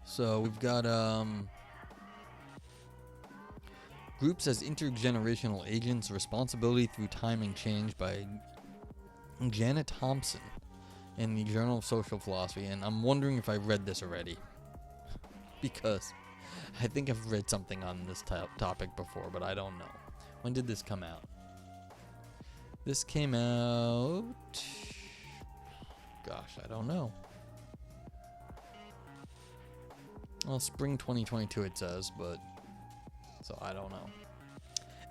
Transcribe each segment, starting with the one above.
So we've got groups as intergenerational agents, responsibility through time and change by Janna Thompson in the Journal of Social Philosophy. And I'm wondering if I read this already, because I think I've read something on this topic before, but I don't know. When did this come out? This came out... Gosh, I don't know. Well, spring 2022 it says, but... So I don't know.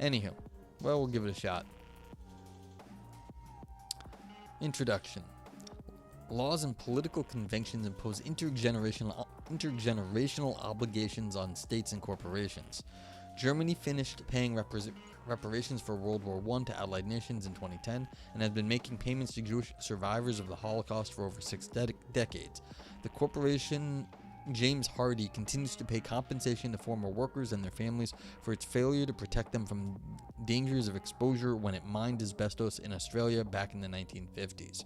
Anywho, well, we'll give it a shot. Introduction. Laws and political conventions impose intergenerational obligations on states and corporations. Germany finished paying reparations for World War I to Allied nations in 2010 and has been making payments to Jewish survivors of the Holocaust for over 6 decades. The corporation James Hardie continues to pay compensation to former workers and their families for its failure to protect them from dangers of exposure when it mined asbestos in Australia back in the 1950s.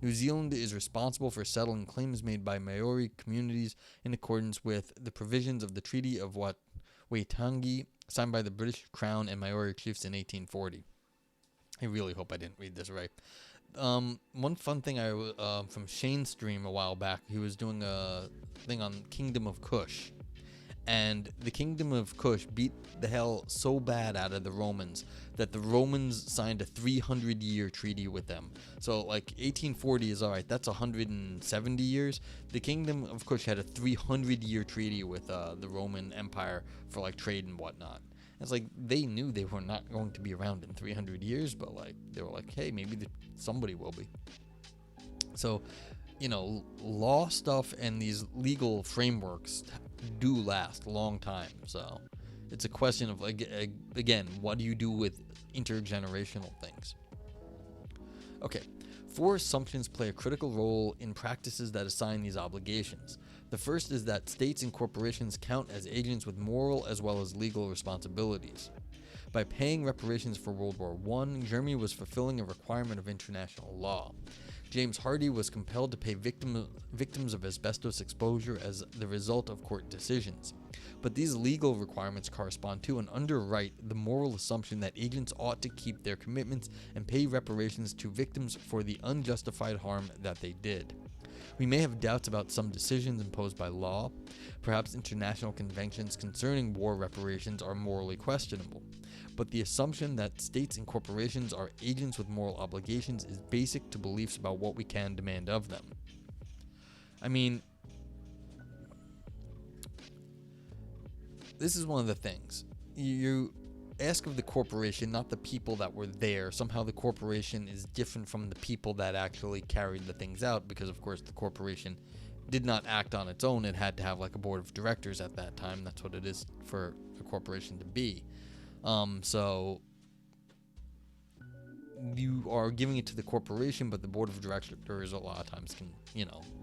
New Zealand is responsible for settling claims made by Maori communities in accordance with the provisions of the Treaty of Waitangi, signed by the British Crown and Maori chiefs in 1840. I really hope I didn't read this right. One fun thing from Shane's stream a while back, he was doing a thing on Kingdom of Kush, and the Kingdom of Kush beat the hell so bad out of the Romans that the Romans signed a 300-year treaty with them. So like 1840 is alright, that's 170 years. The Kingdom of Kush had a 300-year treaty with the Roman Empire for like trade and whatnot. It's like they knew they were not going to be around in 300 years, but like they were like, hey, maybe somebody will be. So, law stuff and these legal frameworks do last a long time. So it's a question of, like, again, what do you do with intergenerational things? Okay, 4 assumptions play a critical role in practices that assign these obligations. The first is that states and corporations count as agents with moral as well as legal responsibilities. By paying reparations for World War I, Germany was fulfilling a requirement of international law. James Hardie was compelled to pay victims of asbestos exposure as the result of court decisions. But these legal requirements correspond to and underwrite the moral assumption that agents ought to keep their commitments and pay reparations to victims for the unjustified harm that they did. We may have doubts about some decisions imposed by law. Perhaps international conventions concerning war reparations are morally questionable. But the assumption that states and corporations are agents with moral obligations is basic to beliefs about what we can demand of them. I mean, this is one of the things. You ask of the corporation, not the people that were there. Somehow the corporation is different from the people that actually carried the things out, because of course the corporation did not act on its own. It had to have like a board of directors at that time. That's what it is for a corporation to be. So you are giving it to the corporation, but the board of directors a lot of times can,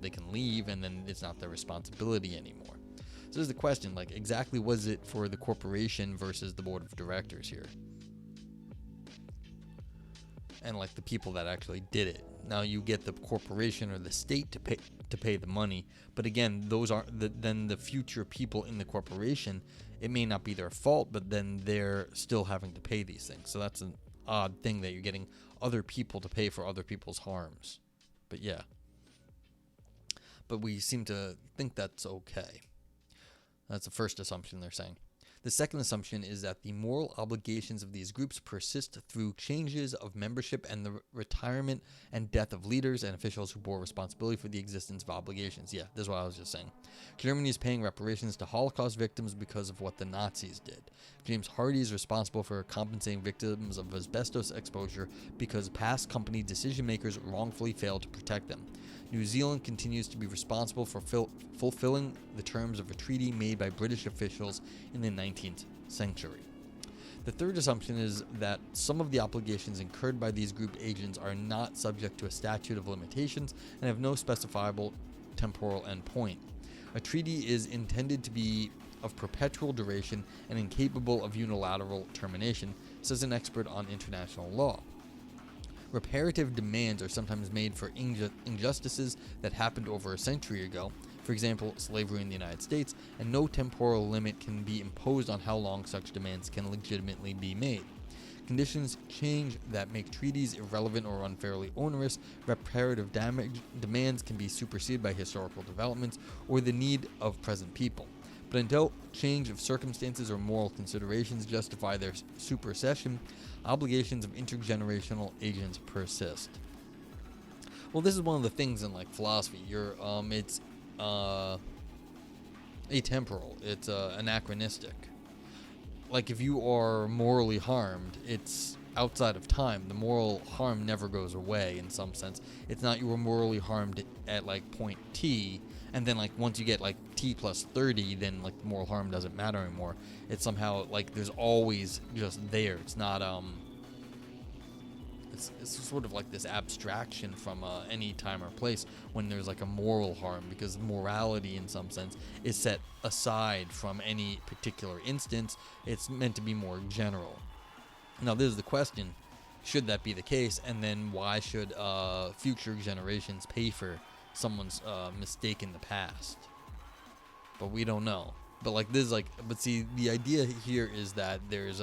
they can leave and then it's not their responsibility anymore. So there's the question, like, exactly was it for the corporation versus the board of directors here? And like the people that actually did it. Now you get the corporation or the state to pay the money, but again, those are then the future people in the corporation. It may not be their fault, but then they're still having to pay these things. So that's an odd thing that you're getting other people to pay for other people's harms. But yeah. But we seem to think that's okay. That's the first assumption they're saying. The second assumption is that the moral obligations of these groups persist through changes of membership and the retirement and death of leaders and officials who bore responsibility for the existence of obligations. Yeah, this is what I was just saying. Germany is paying reparations to Holocaust victims because of what the Nazis did. James Hardie is responsible for compensating victims of asbestos exposure because past company decision makers wrongfully failed to protect them. New Zealand continues to be responsible for fulfilling the terms of a treaty made by British officials in the 19th century. The third assumption is that some of the obligations incurred by these group agents are not subject to a statute of limitations and have no specifiable temporal endpoint. A treaty is intended to be of perpetual duration and incapable of unilateral termination, says an expert on international law. Reparative demands are sometimes made for injustices that happened over a century ago. For for example, slavery in the United States, and no temporal limit can be imposed on how long such demands can legitimately be made. Conditions change that make treaties irrelevant or unfairly onerous. Reparative demands can be superseded by historical developments or the need of present people. But until change of circumstances or moral considerations justify their supersession, obligations of intergenerational agents persist. Well, this is one of the things in like philosophy. It's atemporal. It's anachronistic. Like if you are morally harmed, it's outside of time. The moral harm never goes away in some sense. It's not you were morally harmed at like point T, and then like once you get like T plus 30, then like the moral harm doesn't matter anymore. It's somehow like there's always just there. It's not it's sort of like this abstraction from any time or place when there's like a moral harm, because morality in some sense is set aside from any particular instance. It's meant to be more general. Now this is the question, should that be the case, and then why should future generations pay for someone's mistake in the past? But we don't know. But like this is like, but see, the idea here is that there's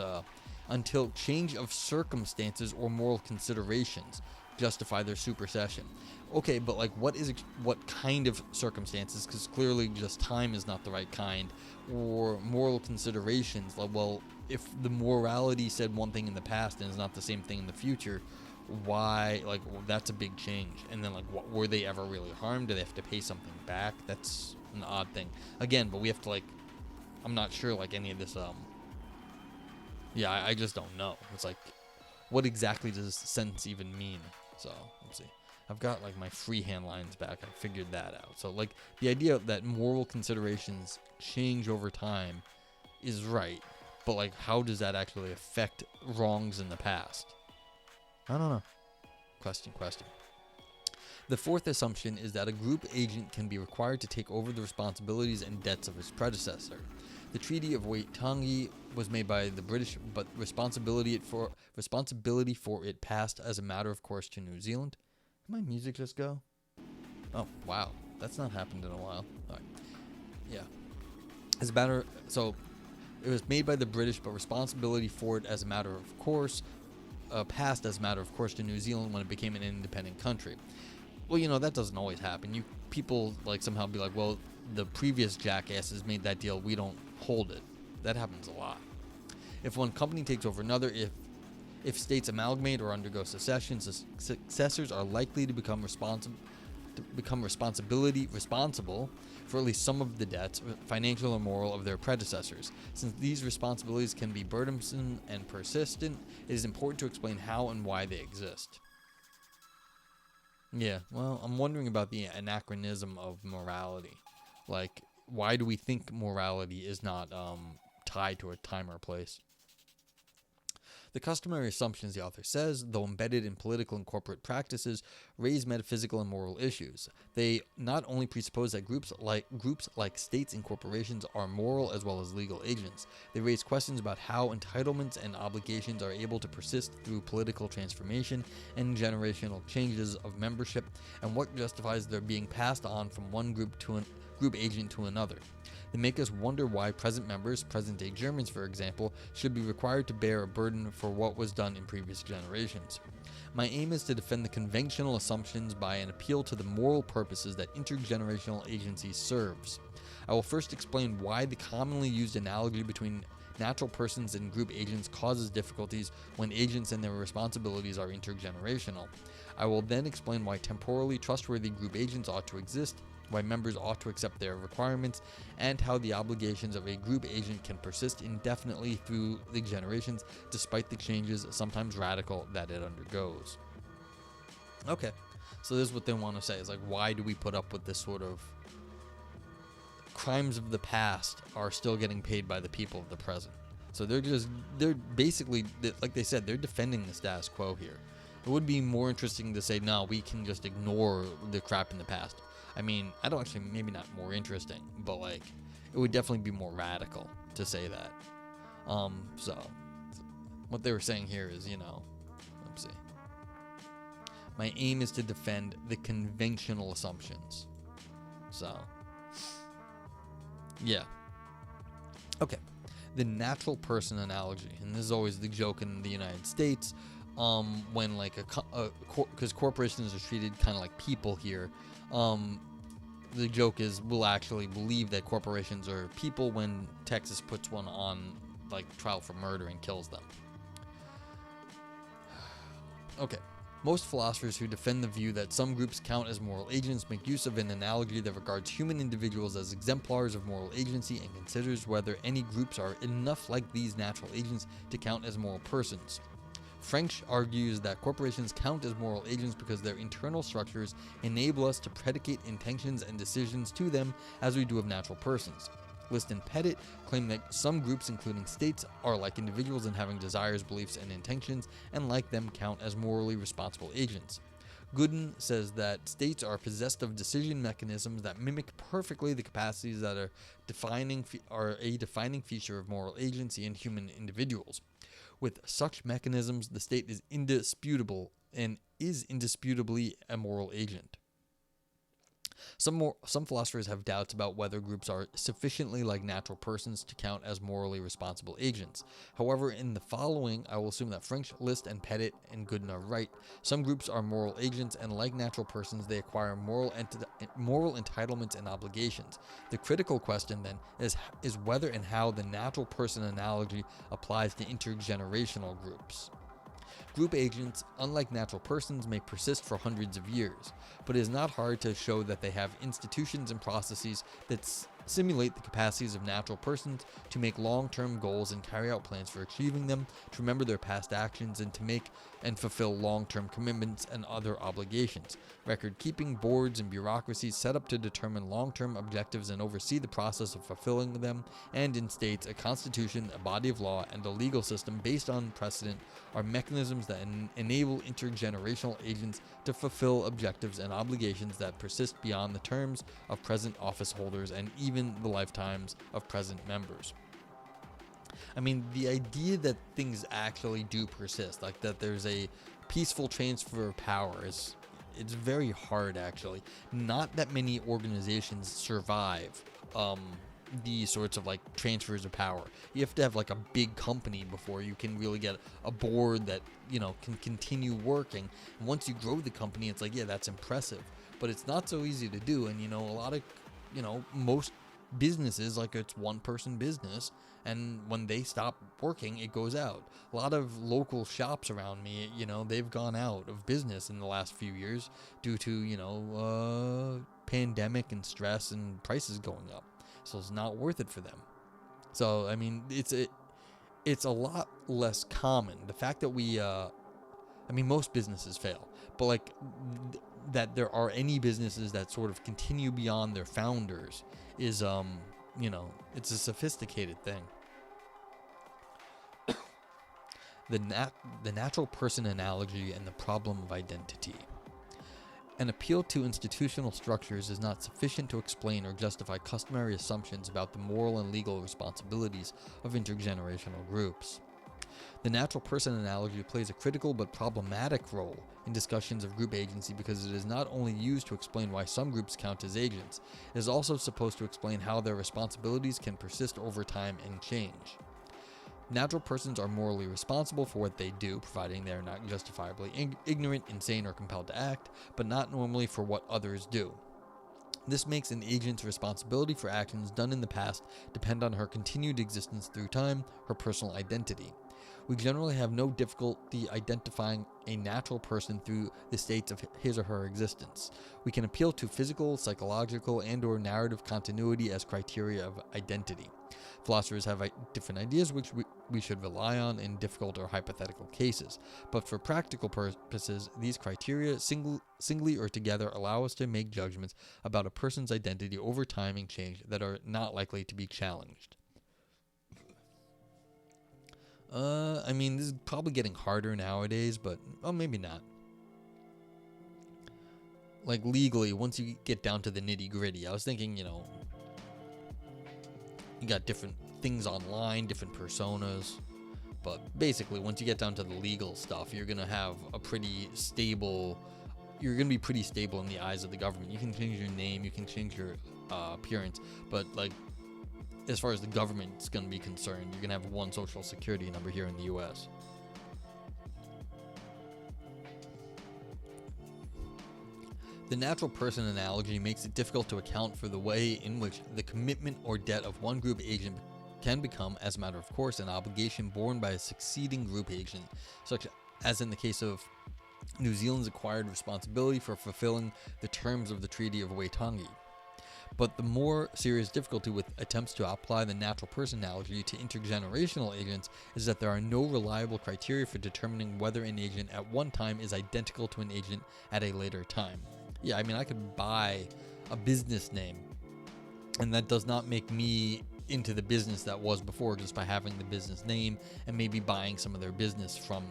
until change of circumstances or moral considerations justify their supersession. Okay, but like what kind of circumstances? Because clearly just time is not the right kind, or moral considerations. Like, well, if the morality said one thing in the past and is not the same thing in the future, why? Like, well, that's a big change. And then like, what, were they ever really harmed? Do they have to pay something back? That's an odd thing. Again, but we have to like, I'm not sure like any of this I just don't know. It's like, what exactly does this sentence even mean? So, let's see. I've got like my freehand lines back. I figured that out. So like the idea that moral considerations change over time is right. But like, how does that actually affect wrongs in the past? I don't know. Question. The fourth assumption is that a group agent can be required to take over the responsibilities and debts of his predecessor. The Treaty of Waitangi was made by the British, but responsibility for it passed as a matter of course to New Zealand. Did my music just go? Oh, wow. That's not happened in a while. All right. Yeah. So it was made by the British, but responsibility for it as a matter of course passed as a matter of course to New Zealand when it became an independent country. Well, that doesn't always happen. People like somehow be like, well, the previous jackasses made that deal, we don't hold it. That happens a lot. If one company takes over another, if states amalgamate or undergo secession, successors are likely to become responsible for at least some of the debts, financial or moral, of their predecessors. Since these responsibilities can be burdensome and persistent, it is important to explain how and why they exist. Yeah, well, I'm wondering about the anachronism of morality. Like, why do we think morality is not tied to a time or place? The customary assumptions, the author says, though embedded in political and corporate practices, raise metaphysical and moral issues. They not only presuppose that groups like states and corporations are moral as well as legal agents, they raise questions about how entitlements and obligations are able to persist through political transformation and generational changes of membership, and what justifies their being passed on from one group agent to another. They make us wonder why present members, present-day Germans for example, should be required to bear a burden for what was done in previous generations. My aim is to defend the conventional assumptions by an appeal to the moral purposes that intergenerational agency serves. I will first explain why the commonly used analogy between natural persons and group agents causes difficulties when agents and their responsibilities are intergenerational. I will then explain why temporally trustworthy group agents ought to exist, why members ought to accept their requirements, and how the obligations of a group agent can persist indefinitely through the generations despite the changes, sometimes radical, that it undergoes. Okay, so this is what they want to say, is like, why do we put up with this sort of crimes of the past are still getting paid by the people of the present? So they're basically, like they said, they're defending the status quo here. It would be more interesting to say, no, we can just ignore the crap in the past. I mean, I don't actually, maybe not more interesting, but like, it would definitely be more radical to say that. So, what they were saying here is, let's see. My aim is to defend the conventional assumptions. So, Yeah. Okay. The natural person analogy, and this is always the joke in the United States, when like because corporations are treated kind of like people here. The joke is we'll actually believe that corporations are people when Texas puts one on like trial for murder and kills them. Okay. Most philosophers who defend the view that some groups count as moral agents make use of an analogy that regards human individuals as exemplars of moral agency and considers whether any groups are enough like these natural agents to count as moral persons. French argues that corporations count as moral agents because their internal structures enable us to predicate intentions and decisions to them as we do of natural persons. List and Pettit claim that some groups, including states, are like individuals in having desires, beliefs, and intentions, and like them count as morally responsible agents. Gooden says that states are possessed of decision mechanisms that mimic perfectly the capacities that are a defining feature of moral agency in human individuals. With such mechanisms, the state is indisputable and is indisputably a moral agent. Some philosophers have doubts about whether groups are sufficiently like natural persons to count as morally responsible agents. However, in the following, I will assume that French, List, and Pettit and Gooden are right. Some groups are moral agents, and like natural persons, they acquire moral entitlements and obligations. The critical question, then, is whether and how the natural person analogy applies to intergenerational groups. Group agents, unlike natural persons, may persist for hundreds of years, but it is not hard to show that they have institutions and processes that simulate the capacities of natural persons to make long-term goals and carry out plans for achieving them, to remember their past actions, and to make and fulfill long-term commitments and other obligations. Record-keeping boards and bureaucracies set up to determine long-term objectives and oversee the process of fulfilling them, and in states, a constitution, a body of law, and a legal system based on precedent are mechanisms that enable intergenerational agents to fulfill objectives and obligations that persist beyond the terms of present office holders and even the lifetimes of present members. I mean, the idea that things actually do persist, like that there's a peaceful transfer of power, it's very hard, actually. Not that many organizations survive these sorts of like transfers of power. You have to have like a big company before you can really get a board that, you know, can continue working. And once you grow the company, it's like, yeah, that's impressive, but it's not so easy to do. And, you know, a lot of, you know, most businesses, like, it's one person business, and when they stop working, it goes out. A lot of local shops around me, you know, they've gone out of business in the last few years due to, you know, pandemic and stress and prices going up. So it's not worth it for them. So, I mean, it's a lot less common. The fact that most businesses fail, but like that there are any businesses that sort of continue beyond their founders is, you know, it's a sophisticated thing. The natural person analogy and the problem of identity. An appeal to institutional structures is not sufficient to explain or justify customary assumptions about the moral and legal responsibilities of intergenerational groups. The natural person analogy plays a critical but problematic role in discussions of group agency because it is not only used to explain why some groups count as agents, it is also supposed to explain how their responsibilities can persist over time and change. Natural persons are morally responsible for what they do, providing they are not justifiably ignorant, insane, or compelled to act, but not normally for what others do. This makes an agent's responsibility for actions done in the past depend on her continued existence through time, her personal identity. We generally have no difficulty identifying a natural person through the states of his or her existence. We can appeal to physical, psychological, and/or narrative continuity as criteria of identity. Philosophers have different ideas which we should rely on in difficult or hypothetical cases, but for practical purposes, these criteria, singly or together, allow us to make judgments about a person's identity over time and change that are not likely to be challenged. I mean, this is probably getting harder nowadays, but maybe not. Like, legally, once you get down to the nitty-gritty, I was thinking, you know, you got different things online, different personas, but basically, once you get down to the legal stuff, you're gonna have a pretty stable, you're gonna be pretty stable in the eyes of the government. You can change your name, you can change your appearance. But like, as far as the government's going to be concerned, you're going to have one social security number here in the U.S. The natural person analogy makes it difficult to account for the way in which the commitment or debt of one group agent can become, as a matter of course, an obligation borne by a succeeding group agent, such as in the case of New Zealand's acquired responsibility for fulfilling the terms of the Treaty of Waitangi. But the more serious difficulty with attempts to apply the natural person analogy to intergenerational agents is that there are no reliable criteria for determining whether an agent at one time is identical to an agent at a later time. Yeah, I mean, I could buy a business name, and that does not make me into the business that was before just by having the business name and maybe buying some of their business from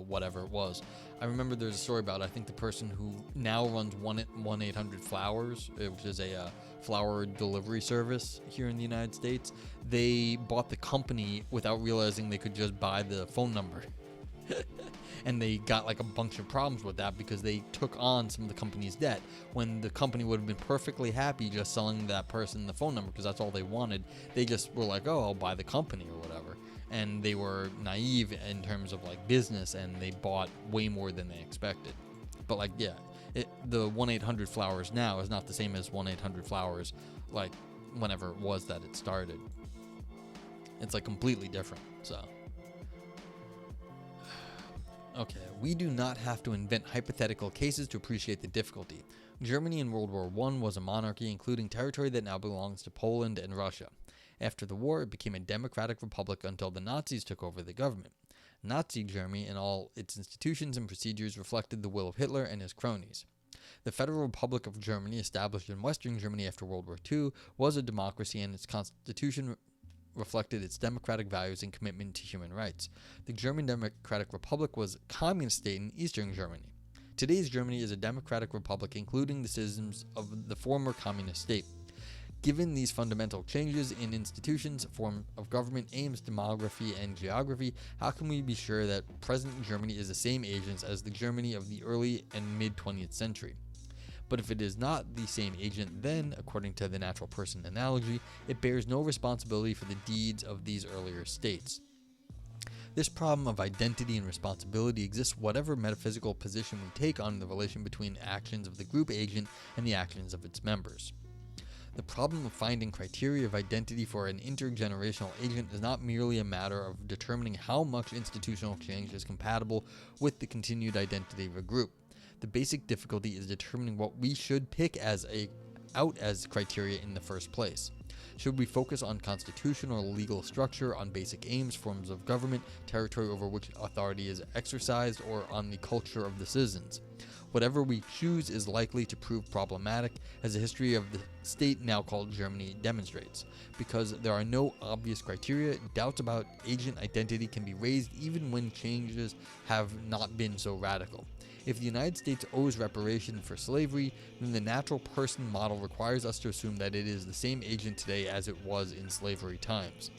whatever it was. I remember there's a story about, I think, the person who now runs 1-800-Flowers, which is a flower delivery service here in the United States. They bought the company without realizing they could just buy the phone number. And they got like a bunch of problems with that because they took on some of the company's debt when the company would have been perfectly happy just selling that person the phone number because that's all they wanted. They just were like, oh, I'll buy the company or whatever. And they were naive in terms of like business, and they bought way more than they expected. But like, yeah, the 1-800-Flowers now is not the same as 1-800-Flowers like whenever it was that it started. It's like completely different, so. Okay, we do not have to invent hypothetical cases to appreciate the difficulty. Germany in World War I was a monarchy, including territory that now belongs to Poland and Russia. After the war, it became a democratic republic until the Nazis took over the government. Nazi Germany and all its institutions and procedures reflected the will of Hitler and his cronies. The Federal Republic of Germany, established in Western Germany after World War II, was a democracy, and its constitution reflected its democratic values and commitment to human rights. The German Democratic Republic was a communist state in Eastern Germany. Today's Germany is a democratic republic, including the citizens of the former communist state. Given these fundamental changes in institutions, form of government, aims, demography, and geography, how can we be sure that present Germany is the same agents as the Germany of the early and mid-20th century? But if it is not the same agent, then, according to the natural person analogy, it bears no responsibility for the deeds of these earlier states. This problem of identity and responsibility exists whatever metaphysical position we take on the relation between actions of the group agent and the actions of its members. The problem of finding criteria of identity for an intergenerational agent is not merely a matter of determining how much institutional change is compatible with the continued identity of a group. The basic difficulty is determining what we should pick out as criteria in the first place. Should we focus on constitutional or legal structure, on basic aims, forms of government, territory over which authority is exercised, or on the culture of the citizens? Whatever we choose is likely to prove problematic, as the history of the state now called Germany demonstrates. Because there are no obvious criteria, doubts about agent identity can be raised even when changes have not been so radical. If the United States owes reparation for slavery, then the natural person model requires us to assume that it is the same agent today as it was in slavery times.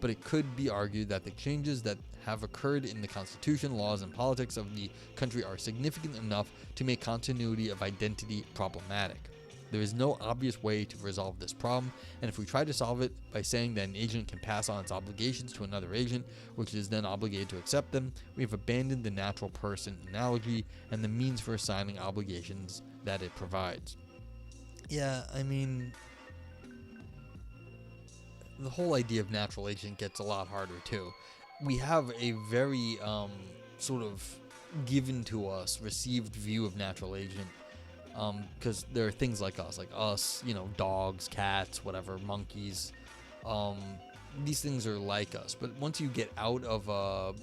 But it could be argued that the changes that have occurred in the Constitution, laws, and politics of the country are significant enough to make continuity of identity problematic. There is no obvious way to resolve this problem, and if we try to solve it by saying that an agent can pass on its obligations to another agent, which is then obligated to accept them, we have abandoned the natural person analogy and the means for assigning obligations that it provides. Yeah, I mean, the whole idea of natural agent gets a lot harder too. We have a very sort of given to us, received view of natural agent. Because there are things like us, dogs, cats, whatever, monkeys. These things are like us. But once you get out of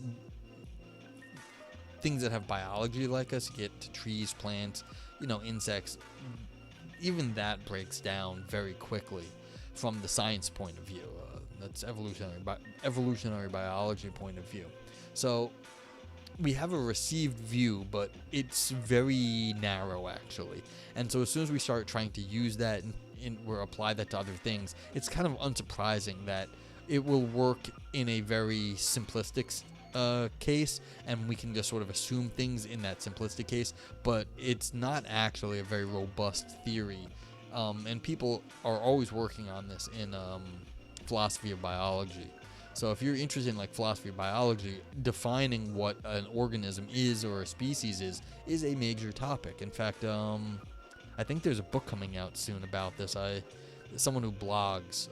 things that have biology like us, you get to trees, plants, insects. Even that breaks down very quickly from the science point of view. That's evolutionary biology point of view. So we have a received view, but it's very narrow actually. And so as soon as we start trying to use that or apply that to other things, it's kind of unsurprising that it will work in a very simplistic case, and we can just sort of assume things in that simplistic case, but it's not actually a very robust theory and people are always working on this in philosophy of biology. So if you're interested in like philosophy of biology, defining what an organism is or a species is a major topic. In fact, I think there's a book coming out soon about this. Someone who blogs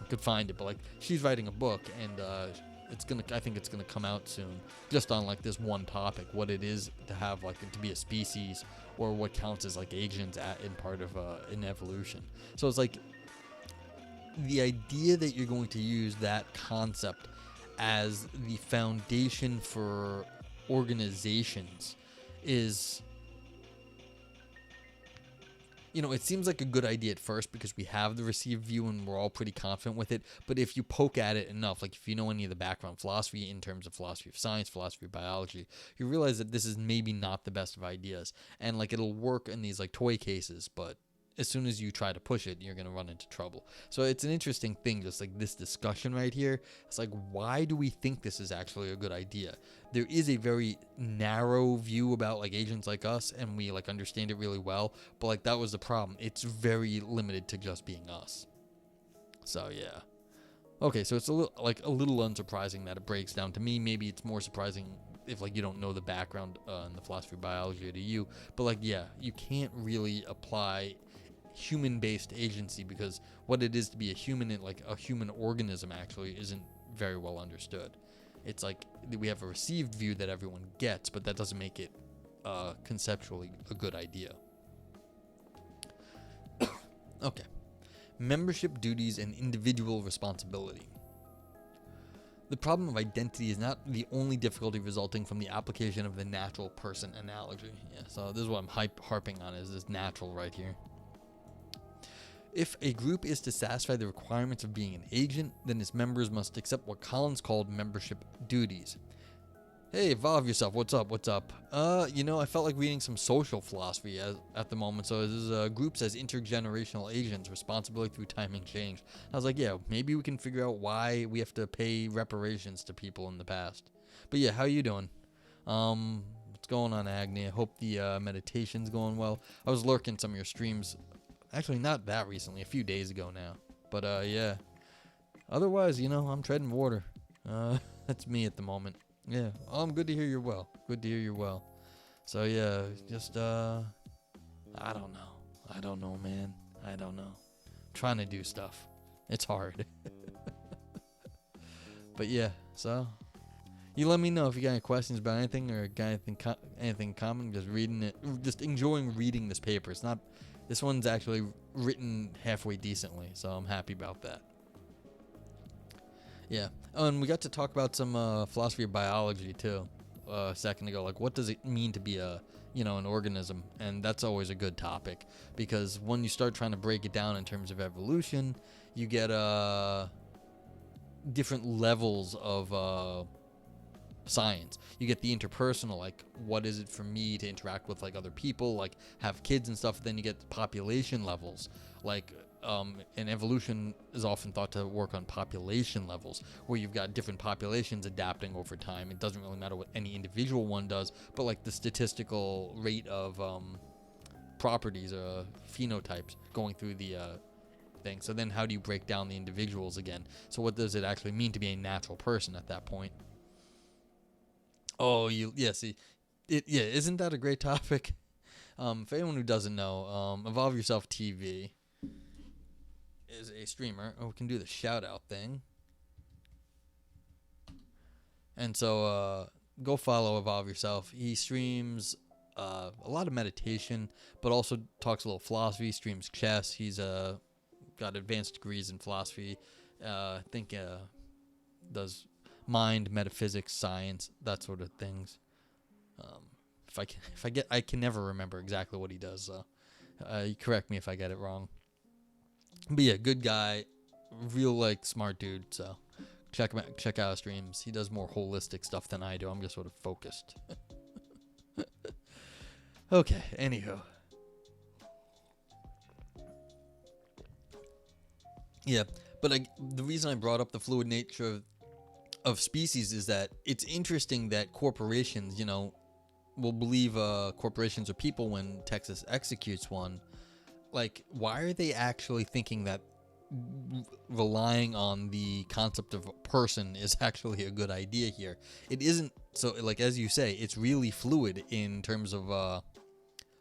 could find it, but like she's writing a book, and I think it's gonna come out soon, just on like this one topic, what it is to have like to be a species, or what counts as like agents in part of in evolution. So it's like the idea that you're going to use that concept as the foundation for organizations is, it seems like a good idea at first because we have the received view and we're all pretty confident with it. But if you poke at it enough, like if you know any of the background philosophy in terms of philosophy of science, philosophy of biology, you realize that this is maybe not the best of ideas. And like it'll work in these like toy cases, but as soon as you try to push it, you're going to run into trouble. So it's an interesting thing, just like this discussion right here. It's like, why do we think this is actually a good idea? There is a very narrow view about like agents like us, and we like understand it really well. But like that was the problem. It's very limited to just being us. So yeah. Okay, so it's a little unsurprising that it breaks down. To me, maybe it's more surprising if like you don't know the background in the philosophy of biology to you. But like, yeah, you can't really apply human-based agency, because what it is to be a human, like a human organism, actually isn't very well understood. It's like we have a received view that everyone gets, but that doesn't make it conceptually a good idea. Okay. Membership duties and individual responsibility. The problem of identity is not the only difficulty resulting from the application of the natural person analogy. Yeah, so this is what I'm harping on, is this natural right here. If a group is to satisfy the requirements of being an agent, then its members must accept what Collins called membership duties. Hey, Evolve Yourself, what's up? I felt like reading some social philosophy at the moment. So this group says intergenerational agents, responsibility through time and change. I was like, yeah, maybe we can figure out why we have to pay reparations to people in the past. But yeah, how you doing? What's going on, Agni? I hope the meditation's going well. I was lurking some of your streams. Actually, not that recently, a few days ago now. But yeah. Otherwise, I'm treading water. That's me at the moment. Yeah. Oh, I'm good to hear you're well. Good to hear you're well. So yeah, just I don't know, man. I don't know. I'm trying to do stuff. It's hard. But yeah, so you let me know if you got any questions about anything, or got anything common. Just enjoying reading this paper. This one's actually written halfway decently, so I'm happy about that. Yeah. Oh, and we got to talk about some philosophy of biology too a second ago. Like, what does it mean to be an organism? And that's always a good topic, because when you start trying to break it down in terms of evolution, you get different levels of science. You get the interpersonal, like what is it for me to interact with like other people, like have kids and stuff. Then you get the population levels, like and evolution is often thought to work on population levels, where you've got different populations adapting over time. It doesn't really matter what any individual one does, but like the statistical rate of properties, phenotypes going through the thing. So then how do you break down the individuals again? So what does it actually mean to be a natural person at that point? Oh, isn't that a great topic? For anyone who doesn't know, Evolve Yourself TV is a streamer. Oh, we can do the shout out thing. And so go follow Evolve Yourself. He streams a lot of meditation, but also talks a little philosophy, streams chess. He's got advanced degrees in philosophy. I think does mind, metaphysics, science, that sort of things. I can never remember exactly what he does. So you correct me if I get it wrong. But yeah, good guy, real like smart dude. So check out his streams. He does more holistic stuff than I do. I'm just sort of focused. Okay. Anywho. Yeah, but the reason I brought up the fluid nature of species is that it's interesting that corporations, will believe corporations are people when Texas executes one, like, why are they actually thinking that relying on the concept of a person is actually a good idea here? It isn't. So, like, as you say, it's really fluid in terms of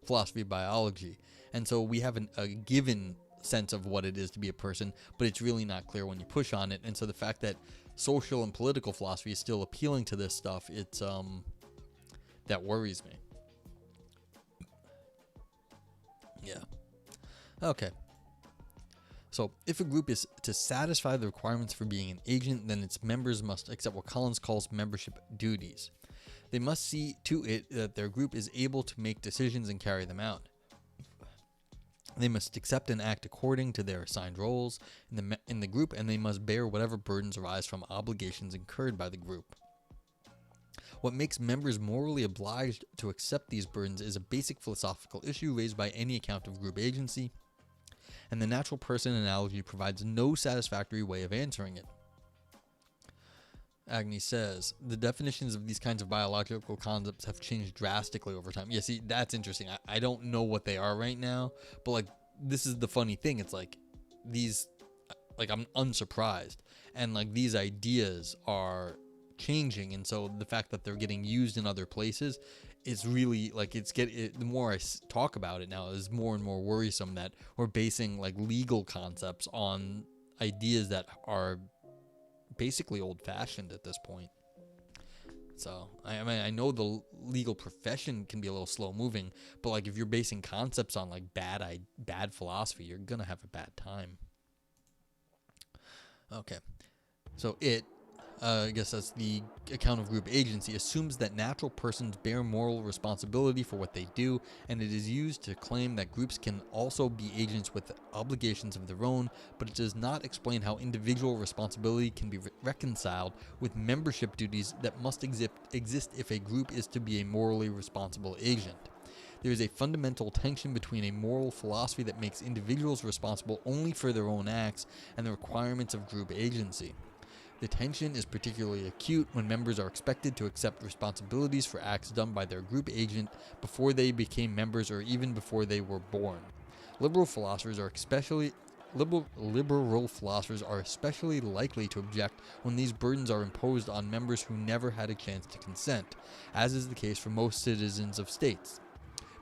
philosophy of biology, and so we have a given sense of what it is to be a person, but it's really not clear when you push on it. And so the fact that social and political philosophy is still appealing to this stuff, it's that worries me. Yeah. Okay. So, if a group is to satisfy the requirements for being an agent, then its members must accept what Collins calls membership duties. They must see to it that their group is able to make decisions and carry them out. They must accept and act according to their assigned roles in the group, and they must bear whatever burdens arise from obligations incurred by the group. What makes members morally obliged to accept these burdens is a basic philosophical issue raised by any account of group agency, and the natural person analogy provides no satisfactory way of answering it. Agni says, the definitions of these kinds of biological concepts have changed drastically over time. Yeah, see, that's interesting. I don't know what they are right now, but like, this is the funny thing. It's like, these, like, I'm unsurprised. And like, these ideas are changing, and so the fact that they're getting used in other places is really, like, the more I talk about it now, is more and more worrisome that we're basing like legal concepts on ideas that are basically old-fashioned at this point. So I mean, I know the legal profession can be a little slow-moving, but like, if you're basing concepts on like bad philosophy, you're gonna have a bad time. Okay, so I guess that's the account of group agency, assumes that natural persons bear moral responsibility for what they do, and it is used to claim that groups can also be agents with obligations of their own, but it does not explain how individual responsibility can be reconciled with membership duties that must exist if a group is to be a morally responsible agent. There is a fundamental tension between a moral philosophy that makes individuals responsible only for their own acts and the requirements of group agency. The tension is particularly acute when members are expected to accept responsibilities for acts done by their group agent before they became members or even before they were born. Liberal philosophers are especially likely to object when these burdens are imposed on members who never had a chance to consent, as is the case for most citizens of states.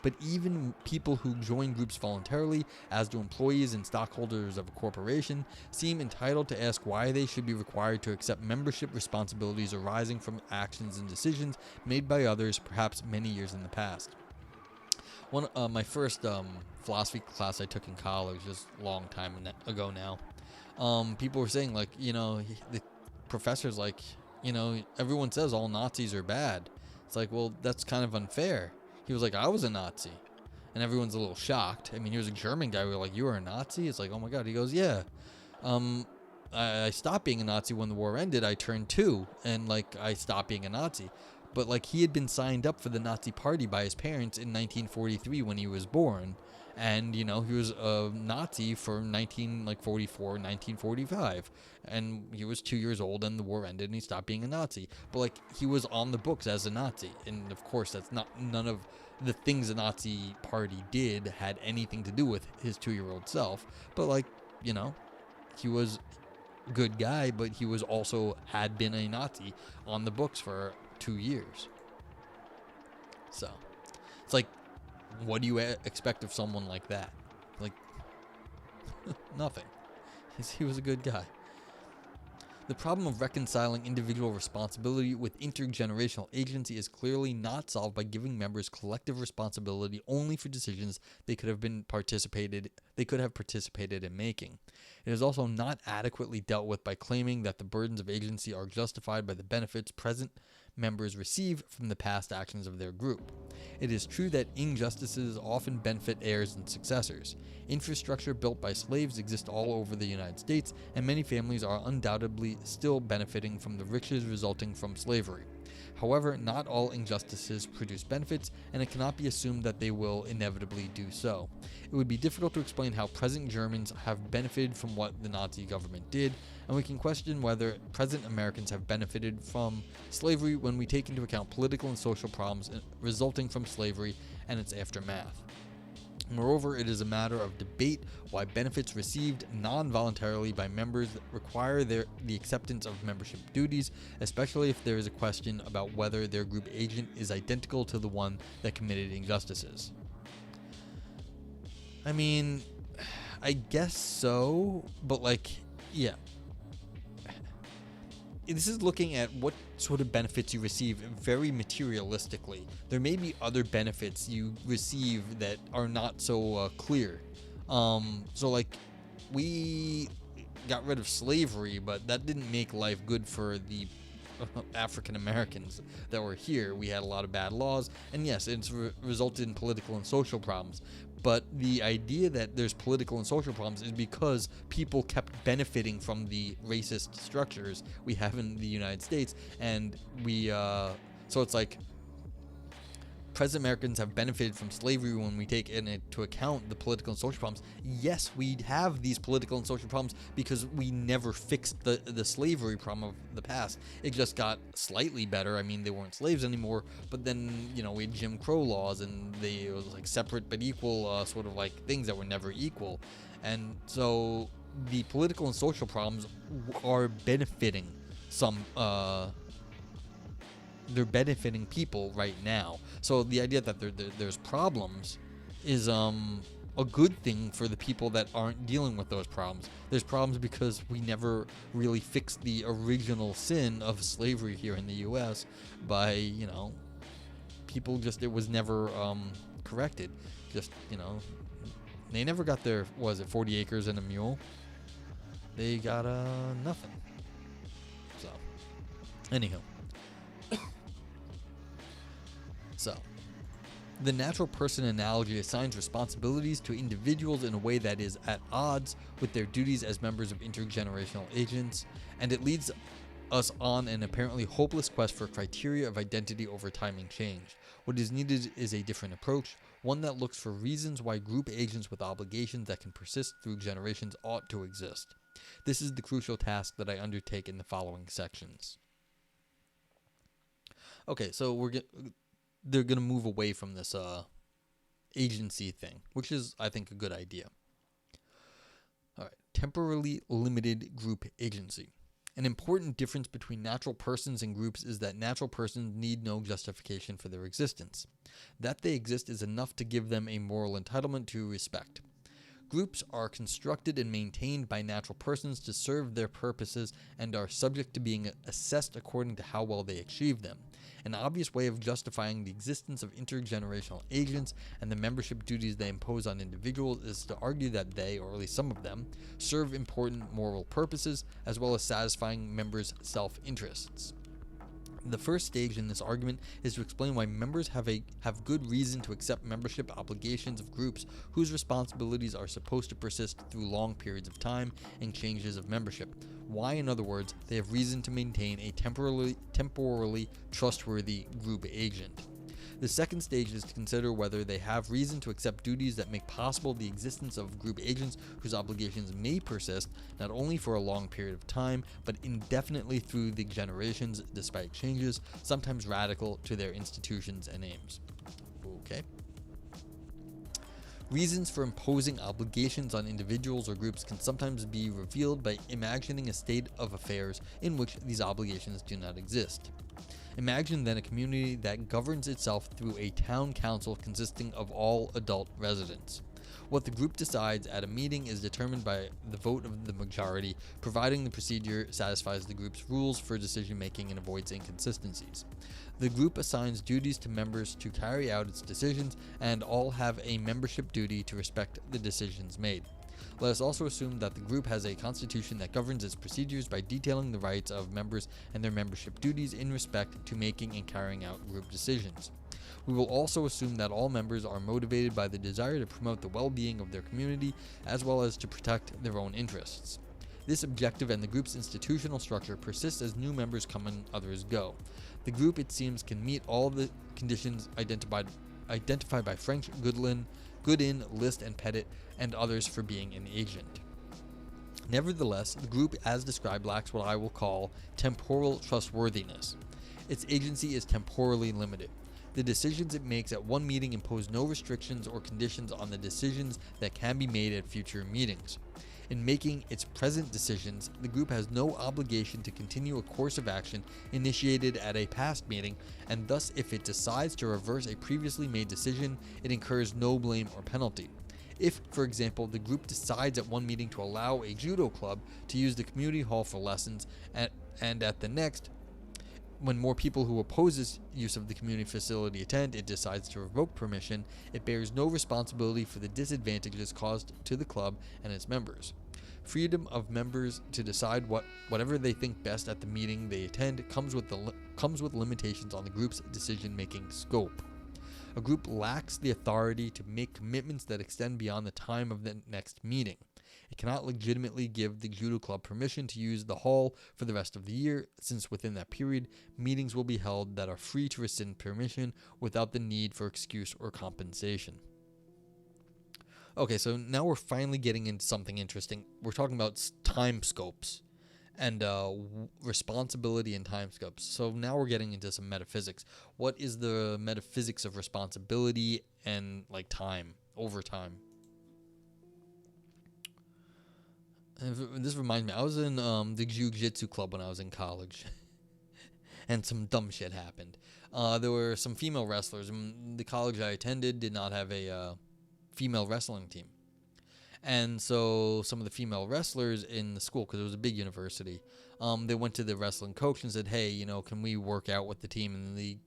But even people who join groups voluntarily, as do employees and stockholders of a corporation, seem entitled to ask why they should be required to accept membership responsibilities arising from actions and decisions made by others, perhaps many years in the past. My first philosophy class I took in college, just a long time ago now, people were saying, like, the professor's like, everyone says all Nazis are bad. It's like, well, that's kind of unfair. He was like, I was a Nazi. And everyone's a little shocked. I mean, he was a German guy. We were like, you were a Nazi? It's like, oh my God. He goes, yeah. I stopped being a Nazi when the war ended. I turned 2, and like, I stopped being a Nazi. But like, he had been signed up for the Nazi party by his parents in 1943 when he was born. And, he was a Nazi for 1944, 1945. And he was 2 years old, and the war ended, and he stopped being a Nazi. But, like, he was on the books as a Nazi. And, of course, none of the things the Nazi party did had anything to do with his 2-year-old self. But, like, he was a good guy, but he was also had been a Nazi on the books for 2 years. So, it's like, what do you expect of someone like that? Like, nothing. He was a good guy. The problem of reconciling individual responsibility with intergenerational agency is clearly not solved by giving members collective responsibility only for decisions they could have participated in making. It is also not adequately dealt with by claiming that the burdens of agency are justified by the benefits present members receive from the past actions of their group. It is true that injustices often benefit heirs and successors. Infrastructure built by slaves exists all over the United States, and many families are undoubtedly still benefiting from the riches resulting from slavery. However, not all injustices produce benefits, and it cannot be assumed that they will inevitably do so. It would be difficult to explain how present Germans have benefited from what the Nazi government did, and we can question whether present Americans have benefited from slavery when we take into account political and social problems resulting from slavery and its aftermath. Moreover, it is a matter of debate why benefits received non-voluntarily by members require the acceptance of membership duties, especially if there is a question about whether their group agent is identical to the one that committed injustices. I mean, I guess so, but yeah. This is looking at what sort of benefits you receive very materialistically. There may be other benefits you receive that are not so clear. We got rid of slavery, but that didn't make life good for the African Americans that were here. We had a lot of bad laws, and yes, it's resulted in political and social problems. But the idea that there's political and social problems is because people kept benefiting from the racist structures we have in the United States, and so it's like present Americans have benefited from slavery when we take into account the political and social problems. Yes, we have these political and social problems because we never fixed the slavery problem of the past. It just got slightly better. I mean, they weren't slaves anymore, but then, we had Jim Crow laws, and it was like separate but equal sort of like things that were never equal. And so the political and social problems are benefiting they're benefiting people right now. So the idea that there's problems is a good thing for the people that aren't dealing with those problems. There's problems because we never really fixed the original sin of slavery here in the U.S. by, people it was never corrected. They never got their, 40 acres and a mule? They got nothing. So, anyhow. So, the natural person analogy assigns responsibilities to individuals in a way that is at odds with their duties as members of intergenerational agents, and it leads us on an apparently hopeless quest for criteria of identity over time and change. What is needed is a different approach, one that looks for reasons why group agents with obligations that can persist through generations ought to exist. This is the crucial task that I undertake in the following sections. Okay, so they're going to move away from this agency thing, which is, I think, a good idea. All right, temporarily limited group agency. An important difference between natural persons and groups is that natural persons need no justification for their existence. That they exist is enough to give them a moral entitlement to respect. Groups are constructed and maintained by natural persons to serve their purposes and are subject to being assessed according to how well they achieve them. An obvious way of justifying the existence of intergenerational agents and the membership duties they impose on individuals is to argue that they, or at least some of them, serve important moral purposes as well as satisfying members' self-interests. The first stage in this argument is to explain why members have good reason to accept membership obligations of groups whose responsibilities are supposed to persist through long periods of time and changes of membership. Why, in other words, they have reason to maintain a temporally trustworthy group agent. The second stage is to consider whether they have reason to accept duties that make possible the existence of group agents whose obligations may persist not only for a long period of time, but indefinitely through the generations despite changes, sometimes radical, to their institutions and aims. Okay. Reasons for imposing obligations on individuals or groups can sometimes be revealed by imagining a state of affairs in which these obligations do not exist. Imagine then a community that governs itself through a town council consisting of all adult residents. What the group decides at a meeting is determined by the vote of the majority, providing the procedure satisfies the group's rules for decision making and avoids inconsistencies. The group assigns duties to members to carry out its decisions, and all have a membership duty to respect the decisions made. Let us also assume that the group has a constitution that governs its procedures by detailing the rights of members and their membership duties in respect to making and carrying out group decisions. We will also assume that all members are motivated by the desire to promote the well-being of their community as well as to protect their own interests. This objective and the group's institutional structure persists as new members come and others go. The group, it seems, can meet all the conditions identified by French, Goodin, List, and Pettit, and others for being an agent. Nevertheless, the group as described lacks what I will call temporal trustworthiness. Its agency is temporally limited. The decisions it makes at one meeting impose no restrictions or conditions on the decisions that can be made at future meetings. In making its present decisions, the group has no obligation to continue a course of action initiated at a past meeting, and thus if it decides to reverse a previously made decision, it incurs no blame or penalty. If, for example, the group decides at one meeting to allow a judo club to use the community hall for lessons, and at the next, when more people who oppose this use of the community facility attend, it decides to revoke permission, it bears no responsibility for the disadvantages caused to the club and its members. Freedom of members to decide whatever they think best at the meeting they attend comes with limitations on the group's decision-making scope. A group lacks the authority to make commitments that extend beyond the time of the next meeting. It cannot legitimately give the judo club permission to use the hall for the rest of the year, since within that period, meetings will be held that are free to rescind permission without the need for excuse or compensation. Okay, so now we're finally getting into something interesting. We're talking about time scopes and responsibility and time scopes. So now we're getting into some metaphysics. What is the metaphysics of responsibility and like time, over time? And this reminds me, I was in the jiu-jitsu club when I was in college, and some dumb shit happened. There were some female wrestlers, and the college I attended did not have a female wrestling team. And so some of the female wrestlers in the school, because it was a big university, they went to the wrestling coach and said, hey, can we work out with the team? And the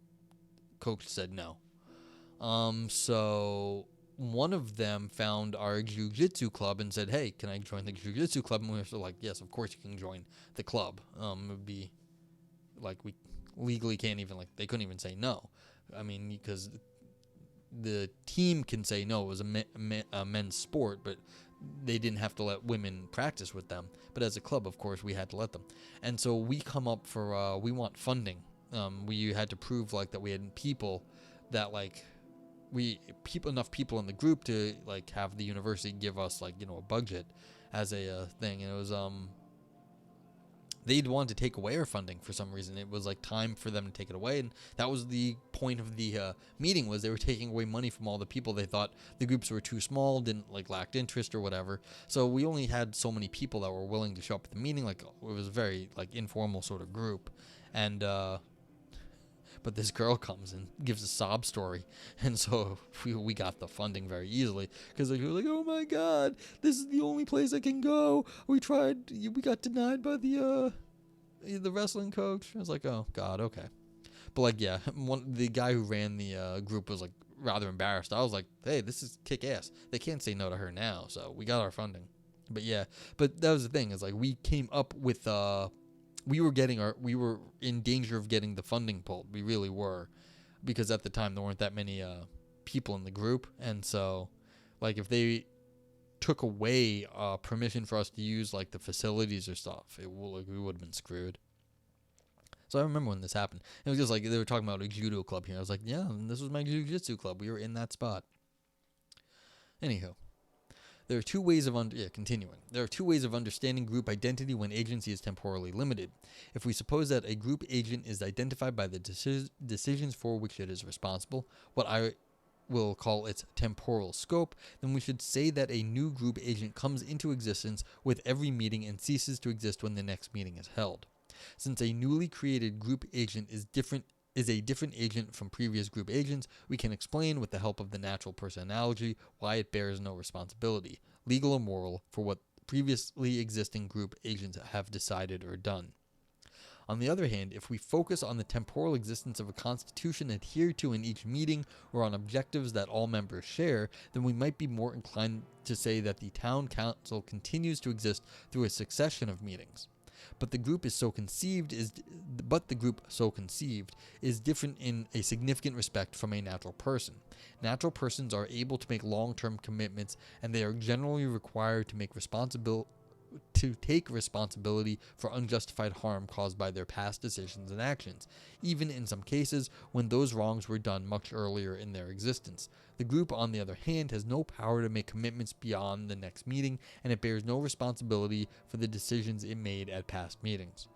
coach said no. So one of them found our jiu-jitsu club and said, hey, can I join the jiu-jitsu club? And we were like, yes, of course you can join the club. It would be like we legally can't even, they couldn't even say no. I mean, because the team can say no. It was a men's sport, but they didn't have to let women practice with them. But as a club, of course, we had to let them. And so we come up for, we want funding. We had to prove that we had people that enough people in the group to have the university give us a budget as a thing. And it was they'd want to take away our funding for some reason. It was time for them to take it away, and that was the point of the meeting, was they were taking away money from all the people. They thought the groups were too small, didn't lacked interest or whatever. So we only had so many people that were willing to show up at the meeting. It was a very informal sort of group, and but this girl comes and gives a sob story, and so we got the funding very easily, because we were like, oh my god, this is the only place I can go. We tried, we got denied by the wrestling coach. I was like, oh god, okay. But the guy who ran the group was rather embarrassed. I was like, hey, this is kick ass. They can't say no to her now, so we got our funding. But that was the thing, is we came up with we were in danger of getting the funding pulled. We really were, because at the time there weren't that many people in the group, and so if they took away permission for us to use the facilities or stuff, we would have been screwed. So I remember when this happened. It was just they were talking about a judo club here. I was like, yeah, this was my jiu-jitsu club. We were in that spot. Anywho. There are two ways of understanding group identity when agency is temporally limited. If we suppose that a group agent is identified by the decisions for which it is responsible, what I will call its temporal scope, then we should say that a new group agent comes into existence with every meeting and ceases to exist when the next meeting is held. Since a newly created group agent is a different agent from previous group agents, we can explain with the help of the natural person analogy why it bears no responsibility, legal or moral, for what previously existing group agents have decided or done. On the other hand, if we focus on the temporal existence of a constitution adhered to in each meeting or on objectives that all members share, then we might be more inclined to say that the town council continues to exist through a succession of meetings. But the group so conceived is different in a significant respect from a natural person. Natural persons are able to make long-term commitments, and they are generally required to take responsibility for unjustified harm caused by their past decisions and actions, even in some cases when those wrongs were done much earlier in their existence. The group, on the other hand, has no power to make commitments beyond the next meeting, and it bears no responsibility for the decisions it made at past meetings.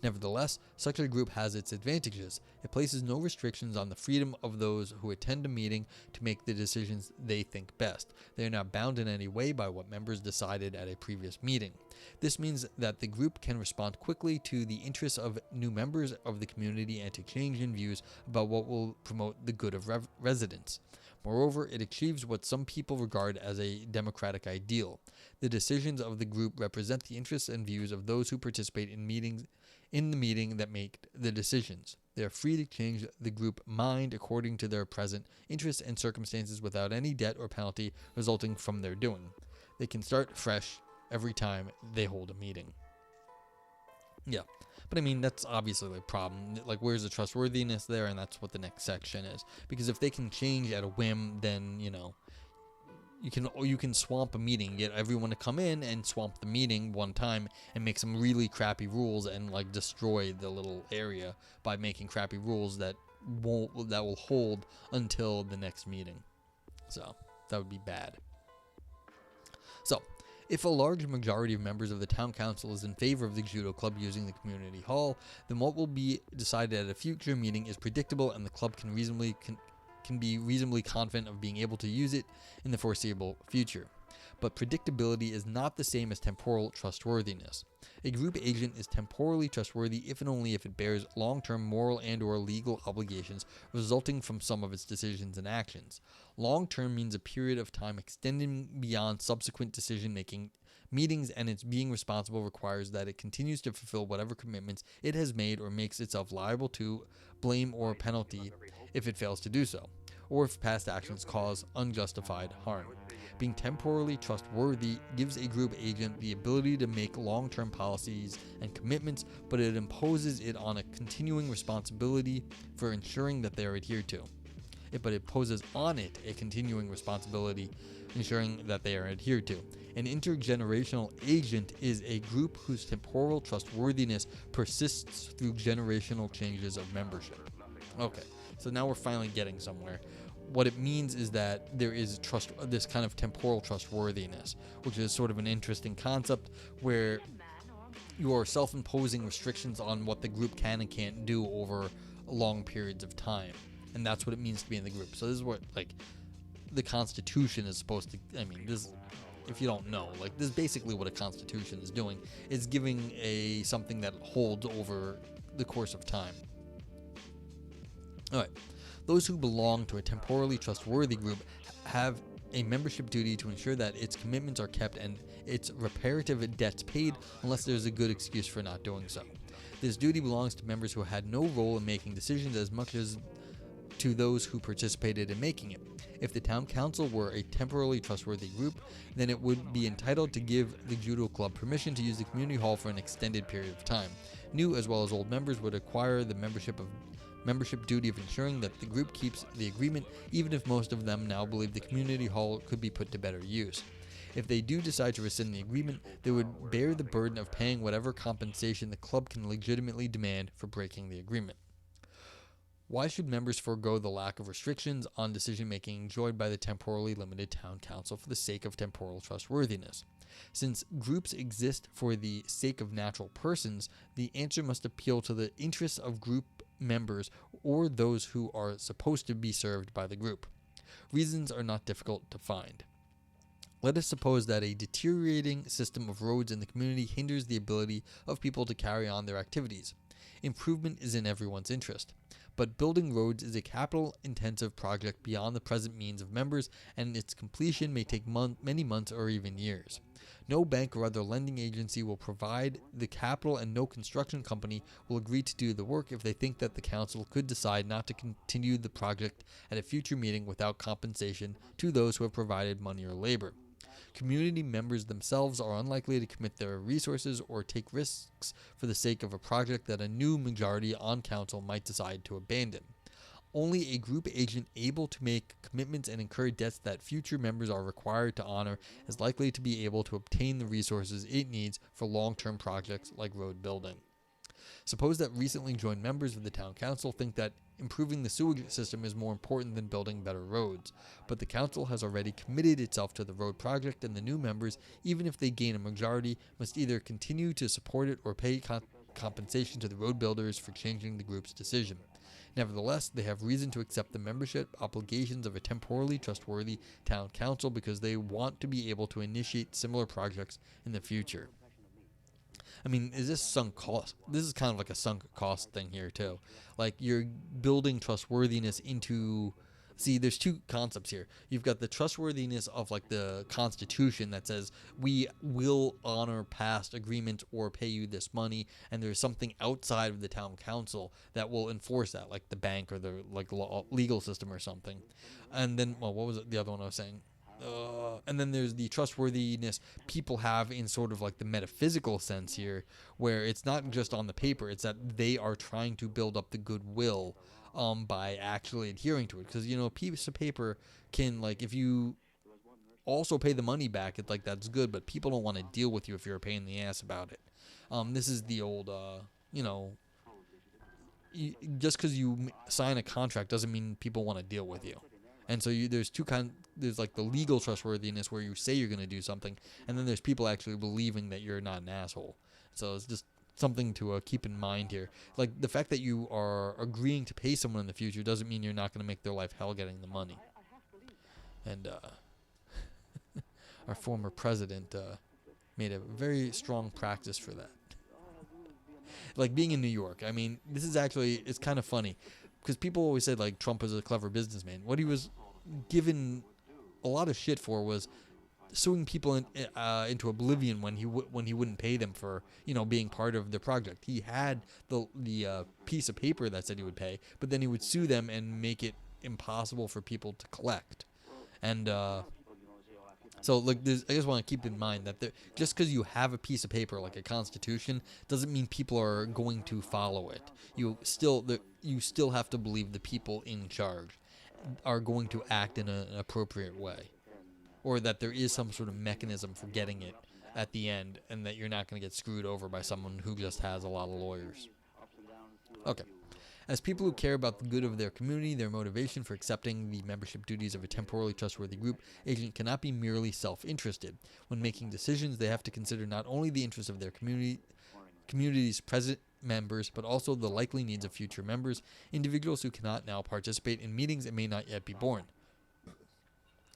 Nevertheless, such a group has its advantages. It places no restrictions on the freedom of those who attend a meeting to make the decisions they think best. They are not bound in any way by what members decided at a previous meeting. This means that the group can respond quickly to the interests of new members of the community and to change in views about what will promote the good of residents. Moreover, it achieves what some people regard as a democratic ideal. The decisions of the group represent the interests and views of those who participate in the meeting that make the decisions. They are free to change the group mind according to their present interests and circumstances without any debt or penalty resulting from their doing. They can start fresh every time they hold a meeting. Yeah. But I mean, that's obviously a problem. Like, where's the trustworthiness there? And that's what the next section is. Because if they can change at a whim, then, you can swamp a meeting, get everyone to come in and swamp the meeting one time and make some really crappy rules and, like, destroy the little area by making crappy rules that will hold until the next meeting. So, that would be bad. So, if a large majority of members of the town council is in favor of the judo club using the community hall, then what will be decided at a future meeting is predictable, and the club can be reasonably confident of being able to use it in the foreseeable future. But predictability is not the same as temporal trustworthiness. A group agent is temporally trustworthy if and only if it bears long-term moral and/or legal obligations resulting from some of its decisions and actions. Long-term means a period of time extending beyond subsequent decision-making meetings, and its being responsible requires that it continues to fulfill whatever commitments it has made or makes itself liable to blame or penalty if it fails to do so, or if past actions cause unjustified harm. Being temporally trustworthy gives a group agent the ability to make long-term policies and commitments, but it imposes it on a continuing responsibility for ensuring that they are adhered to. But it poses on it a continuing responsibility ensuring that they are adhered to. An intergenerational agent is a group whose temporal trustworthiness persists through generational changes of membership. Okay, so now we're finally getting somewhere. What it means is that there is this kind of temporal trustworthiness, which is sort of an interesting concept where you are self-imposing restrictions on what the group can and can't do over long periods of time. And that's what it means to be in the group. So this is what, like, the Constitution is supposed to, if you don't know, like, this is basically what a Constitution is doing. It's giving something that holds over the course of time. All right. Those who belong to a temporally trustworthy group have a membership duty to ensure that its commitments are kept and its reparative debts paid unless there is a good excuse for not doing so. This duty belongs to members who had no role in making decisions as much as to those who participated in making it. If the town council were a temporarily trustworthy group, then it would be entitled to give the judo club permission to use the community hall for an extended period of time. New as well as old members would acquire the membership duty of ensuring that the group keeps the agreement, even if most of them now believe the community hall could be put to better use. If they do decide to rescind the agreement, they would bear the burden of paying whatever compensation the club can legitimately demand for breaking the agreement. Why should members forego the lack of restrictions on decision-making enjoyed by the temporally limited town council for the sake of temporal trustworthiness? Since groups exist for the sake of natural persons, the answer must appeal to the interests of group members or those who are supposed to be served by the group. Reasons are not difficult to find. Let us suppose that a deteriorating system of roads in the community hinders the ability of people to carry on their activities. Improvement is in everyone's interest, but building roads is a capital-intensive project beyond the present means of members, and its completion may take many months or even years. No bank or other lending agency will provide the capital, and no construction company will agree to do the work if they think that the council could decide not to continue the project at a future meeting without compensation to those who have provided money or labor. Community members themselves are unlikely to commit their resources or take risks for the sake of a project that a new majority on council might decide to abandon. Only a group agent able to make commitments and incur debts that future members are required to honor is likely to be able to obtain the resources it needs for long-term projects like road building. Suppose that recently joined members of the town council think that improving the sewage system is more important than building better roads, but the council has already committed itself to the road project, and the new members, even if they gain a majority, must either continue to support it or pay compensation to the road builders for changing the group's decision. Nevertheless, they have reason to accept the membership obligations of a temporally trustworthy town council because they want to be able to initiate similar projects in the future. I mean, is this sunk cost? This is kind of like a sunk cost thing here, too. Like, you're building trustworthiness into... See, there's two concepts here. You've got the trustworthiness of, like, the Constitution that says, we will honor past agreements or pay you this money, and there's something outside of the town council that will enforce that, like the bank or the, like, legal system or something. And then, well, what was it, the other one I was saying? And then there's the trustworthiness people have in sort of like the metaphysical sense here, where it's not just on the paper, it's that they are trying to build up the goodwill by actually adhering to it. Because, you know, a piece of paper can, like, if you also pay the money back, it's like, that's good, but people don't want to deal with you if you're a pain in the ass about it. This is the old, you know, just because you sign a contract doesn't mean people want to deal with you. And so there's there's like the legal trustworthiness where you say you're going to do something, and then there's people actually believing that you're not an asshole. So it's just something to keep in mind here. Like, the fact that you are agreeing to pay someone in the future doesn't mean you're not going to make their life hell getting the money. And our former president made a very strong practice for that. Like, being in New York, I mean, this is actually, it's kind of funny. Because people always said, like, Trump was a clever businessman. What he was given a lot of shit for was suing people into oblivion when he wouldn't pay them for, you know, being part of the project. He had the piece of paper that said he would pay, but then he would sue them and make it impossible for people to collect. And so, like, I just want to keep in mind that just because you have a piece of paper like a constitution doesn't mean people are going to follow it. You still have to believe the people in charge are going to act in an appropriate way, or that there is some sort of mechanism for getting it at the end, and that you're not going to get screwed over by someone who just has a lot of lawyers. Okay. As people who care about the good of their community, their motivation for accepting the membership duties of a temporally trustworthy group agent cannot be merely self-interested. When making decisions, they have to consider not only the interests of their community's present members, but also the likely needs of future members, individuals who cannot now participate in meetings and may not yet be born.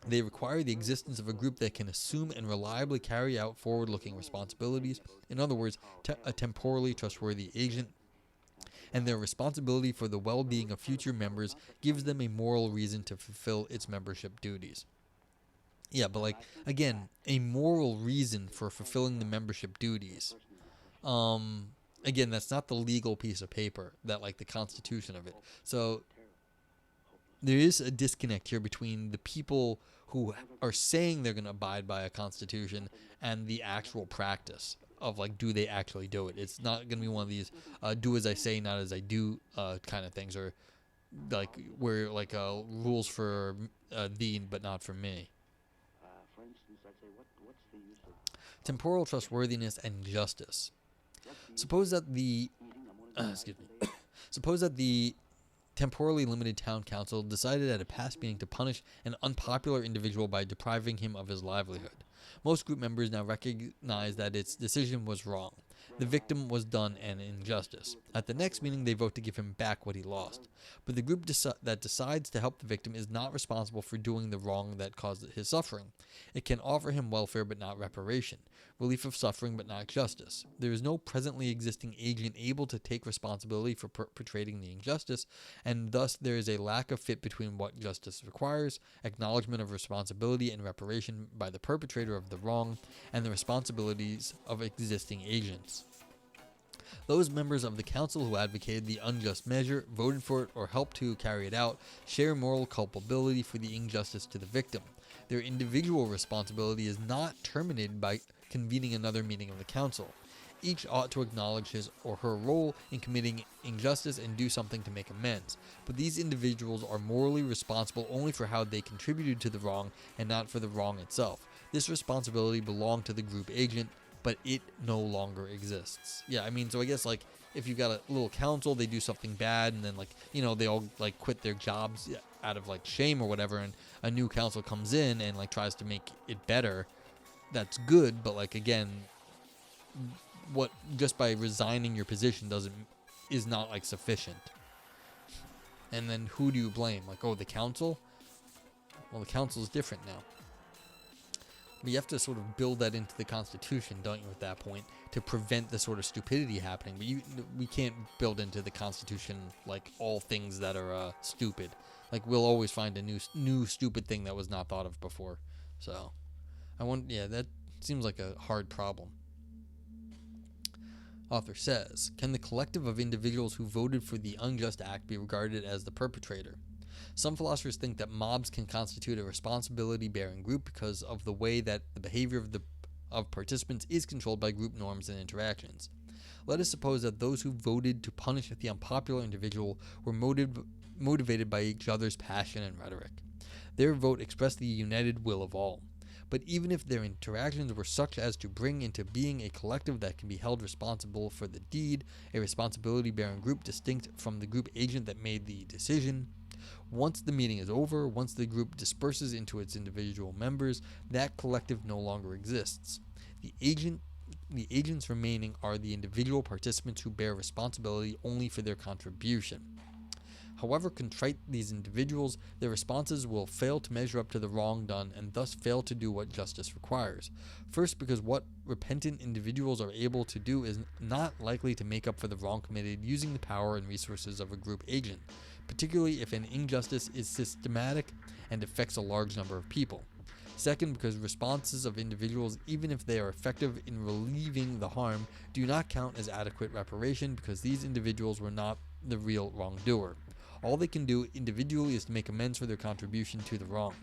They require the existence of a group that can assume and reliably carry out forward-looking responsibilities, in other words, a temporally trustworthy agent, and their responsibility for the well-being of future members gives them a moral reason to fulfill its membership duties. Yeah, but, like, again, a moral reason for fulfilling the membership duties. Again, that's not the legal piece of paper, that, like, the constitution of it. So there is a disconnect here between the people who are saying they're going to abide by a constitution and the actual practice of, like, do they actually do it. It's not going to be one of these do as I say, not as I do kind of things, or like where, like, rules for thee but not for me. For instance, I'd say, what's the use of Temporal trustworthiness and justice. Suppose that the temporally limited town council decided at a past meeting to punish an unpopular individual by depriving him of his livelihood. Most group members now recognize that its decision was wrong. The victim was done an injustice. At the next meeting, they vote to give him back what he lost. But the group that decides to help the victim is not responsible for doing the wrong that caused his suffering. It can offer him welfare but not reparation, relief of suffering but not justice. There is no presently existing agent able to take responsibility for perpetrating the injustice, and thus there is a lack of fit between what justice requires, acknowledgement of responsibility and reparation by the perpetrator of the wrong, and the responsibilities of existing agents. Those members of the council who advocated the unjust measure, voted for it, or helped to carry it out share moral culpability for the injustice to the victim. Their individual responsibility is not terminated by convening another meeting of the council. Each ought to acknowledge his or her role in committing injustice and do something to make amends. But these individuals are morally responsible only for how they contributed to the wrong and not for the wrong itself. This responsibility belonged to the group agent, but it no longer exists. Yeah, I mean, so I guess, like, if you've got a little council, they do something bad, and then, like, you know, they all, like, quit their jobs out of, like, shame or whatever, and a new council comes in and, like, tries to make it better. That's good, but, like, again, what just by resigning your position is not like sufficient. And then who do you blame? Like, oh, the council? Well, the council is different now. But you have to sort of build that into the Constitution, don't you, at that point, to prevent the sort of stupidity happening. But we can't build into the Constitution, like, all things that are stupid. Like, we'll always find a new stupid thing that was not thought of before. So, that seems like a hard problem. Author says, can the collective of individuals who voted for the unjust act be regarded as the perpetrator? Some philosophers think that mobs can constitute a responsibility-bearing group because of the way that the behavior of participants is controlled by group norms and interactions. Let us suppose that those who voted to punish the unpopular individual were motivated by each other's passion and rhetoric. Their vote expressed the united will of all. But even if their interactions were such as to bring into being a collective that can be held responsible for the deed, a responsibility-bearing group distinct from the group agent that made the decision, once the meeting is over, once the group disperses into its individual members, that collective no longer exists. The agents remaining are the individual participants who bear responsibility only for their contribution. However contrite these individuals, their responses will fail to measure up to the wrong done and thus fail to do what justice requires. First, because what repentant individuals are able to do is not likely to make up for the wrong committed using the power and resources of a group agent, particularly if an injustice is systematic and affects a large number of people. Second, because responses of individuals, even if they are effective in relieving the harm, do not count as adequate reparation because these individuals were not the real wrongdoer. All they can do individually is to make amends for their contribution to the wrong.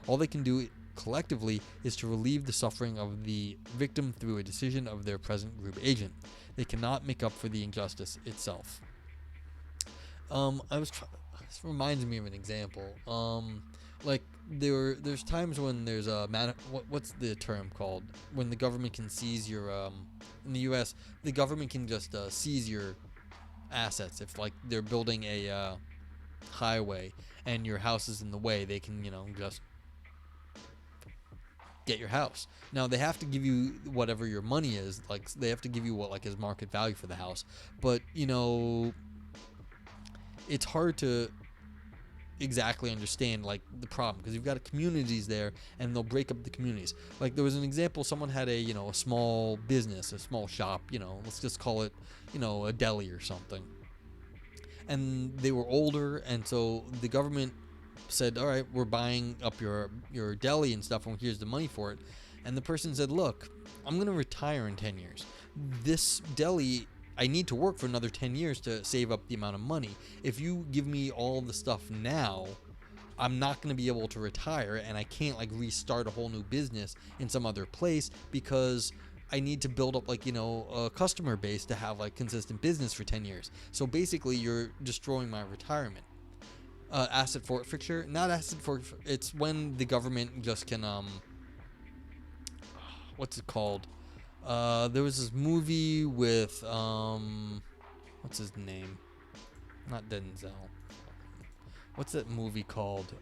All they can do collectively is to relieve the suffering of the victim through a decision of their present group agent. They cannot make up for the injustice itself. This reminds me of an example. Like there's times when there's a what's the term called when the government can seize your in the U.S. the government can just seize your assets if like they're building a highway and your house is in the way. They can just get your house. Now they have to give you whatever your money is. Like they have to give you what like is market value for the house. But it's hard to exactly understand like the problem because you've got communities there and they'll break up the communities. Like there was an example, someone had a a small business, a small shop, let's just call it a deli or something, and they were older, and so the government said, all right, we're buying up your deli and stuff, and here's the money for it. And the person said, look, I'm going to retire in 10 years. This deli, I need to work for another 10 years to save up the amount of money. If you give me all the stuff now, I'm not going to be able to retire, and I can't like restart a whole new business in some other place because I need to build up like a customer base to have like consistent business for 10 years. So basically you're destroying my retirement. Asset forfeiture, not asset forfeiture. It's when the government just can what's it called? There was this movie with what's his name? Not Denzel. What's that movie called?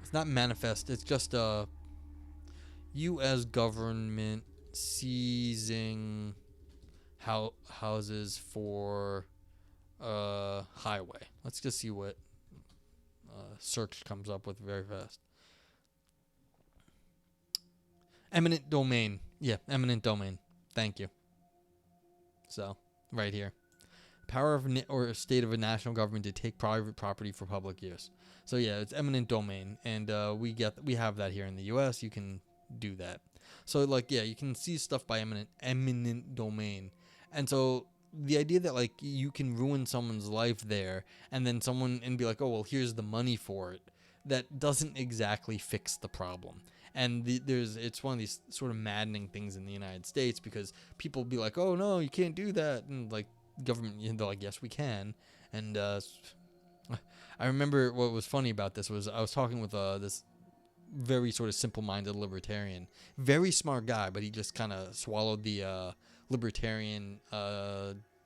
It's not Manifest. It's just U.S. government seizing houses for highway. Let's just see what search comes up with very fast. Eminent domain. Yeah, eminent domain. Thank you. So, right here. Power of or state of a national government to take private property for public use. So yeah, it's eminent domain, and we have that here in the U.S. You can do that. So like yeah, you can see stuff by eminent domain, and so the idea that like you can ruin someone's life there, and then be like, oh well, here's the money for it. That doesn't exactly fix the problem. And it's one of these sort of maddening things in the United States because people be like, oh no, you can't do that, and like government, they're like, yes, we can. And I remember what was funny about this was I was talking with this very sort of simple-minded libertarian, very smart guy, but he just kind of swallowed the libertarian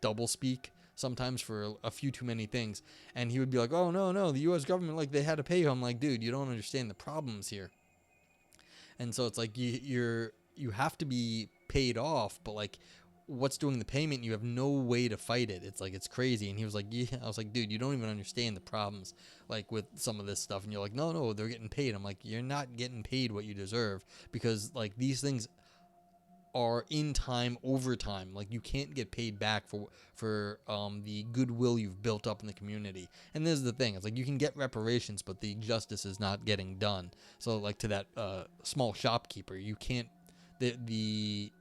doublespeak sometimes for a few too many things. And he would be like, oh no, the U.S. government, like they had to pay you. I'm like, dude, you don't understand the problems here. And so it's like you have to be paid off, but like what's doing the payment? You have no way to fight it. It's like, it's crazy. And he was like, yeah. I was like, dude, you don't even understand the problems like with some of this stuff. And you're like, no, they're getting paid. I'm like, you're not getting paid what you deserve, because like these things are in time, over time. Like you can't get paid back for the goodwill you've built up in the community. And this is the thing, it's like you can get reparations, but the justice is not getting done. So like to that small shopkeeper, you can't, the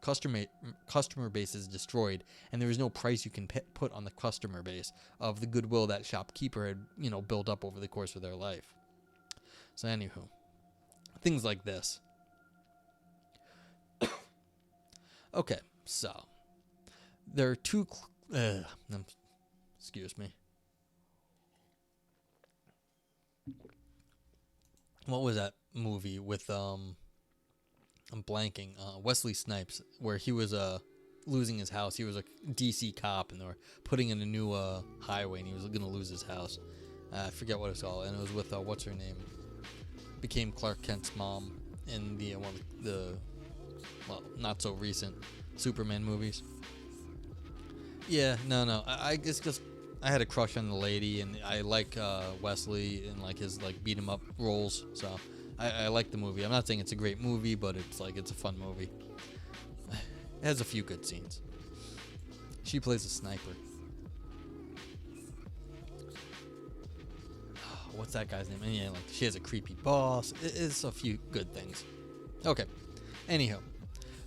customer base is destroyed, and there is no price you can put on the customer base of the goodwill that shopkeeper had, you know, built up over the course of their life. So anywho, things like this. Okay, so there are two excuse me. What was that movie with I'm blanking, Wesley Snipes, where he was losing his house. He was a DC cop, and they were putting in a new highway, and he was going to lose his house. I forget what it's called, and it was with what's her name? Became Clark Kent's mom in the one of the well, not so recent Superman movies. Yeah, no. I guess just I had a crush on the lady, and I like Wesley and like his like beat 'em up roles. So I like the movie. I'm not saying it's a great movie, but it's like it's a fun movie. It has a few good scenes. She plays a sniper. What's that guy's name? And yeah, like she has a creepy boss. It's a few good things. Okay. Anyhow,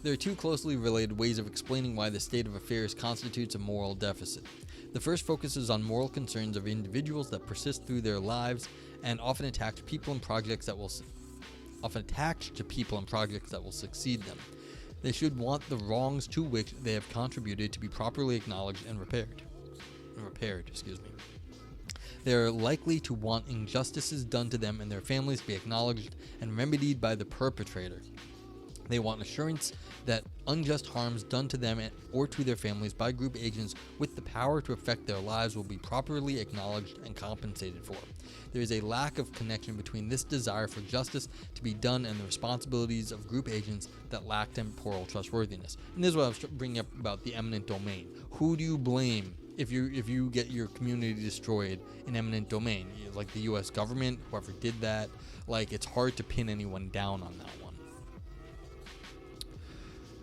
there are two closely related ways of explaining why the state of affairs constitutes a moral deficit. The first focuses on moral concerns of individuals that persist through their lives and often attached to people and projects that will succeed them. They should want the wrongs to which they have contributed to be properly acknowledged and repaired. They are likely to want injustices done to them and their families be acknowledged and remedied by the perpetrator. They want assurance that unjust harms done to them or to their families by group agents with the power to affect their lives will be properly acknowledged and compensated for. There is a lack of connection between this desire for justice to be done and the responsibilities of group agents that lack temporal trustworthiness. And this is what I was bringing up about the eminent domain. Who do you blame if you get your community destroyed in eminent domain? Like the U.S. government, whoever did that. Like, it's hard to pin anyone down on that one.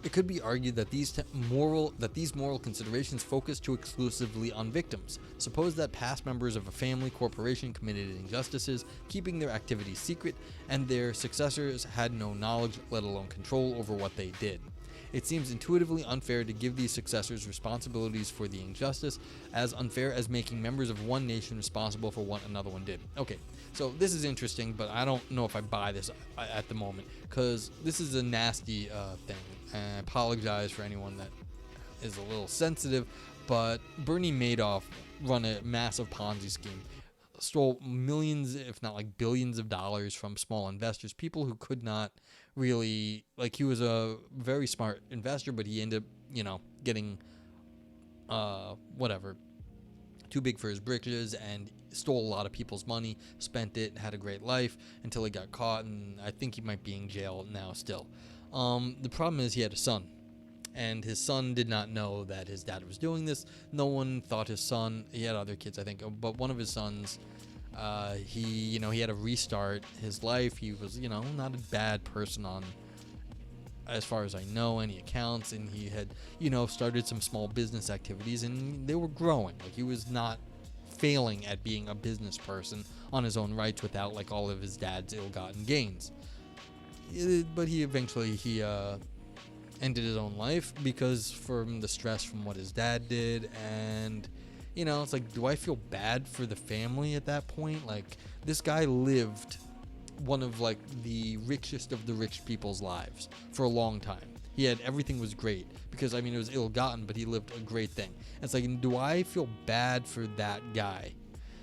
It could be argued that these moral considerations focus too exclusively on victims. Suppose that past members of a family corporation committed injustices, keeping their activities secret, and their successors had no knowledge, let alone control, over what they did. It seems intuitively unfair to give these successors responsibilities for the injustice, as unfair as making members of one nation responsible for what another one did. Okay, so this is interesting, but I don't know if I buy this at the moment, because this is a nasty thing. And I apologize for anyone that is a little sensitive, but Bernie Madoff run a massive Ponzi scheme, stole millions, if not like billions of dollars from small investors, people who could not really, like, he was a very smart investor, but he ended up, getting, too big for his britches, and stole a lot of people's money, spent it, had a great life, until he got caught, and I think he might be in jail now still. The problem is he had a son, and his son did not know that his dad was doing this. No one thought his son, he had other kids, I think, but one of his sons, he had to restart his life. He was, not a bad person on, as far as I know, any accounts, and he had, started some small business activities, and they were growing. Like, he was not failing at being a business person on his own rights without, like, all of his dad's ill-gotten gains. But he eventually ended his own life because from the stress from what his dad did, and it's like, do I feel bad for the family at that point? Like, this guy lived one of like the richest of the rich people's lives for a long time. He had everything was great because it was ill-gotten, but he lived a great thing. It's like, do I feel bad for that guy?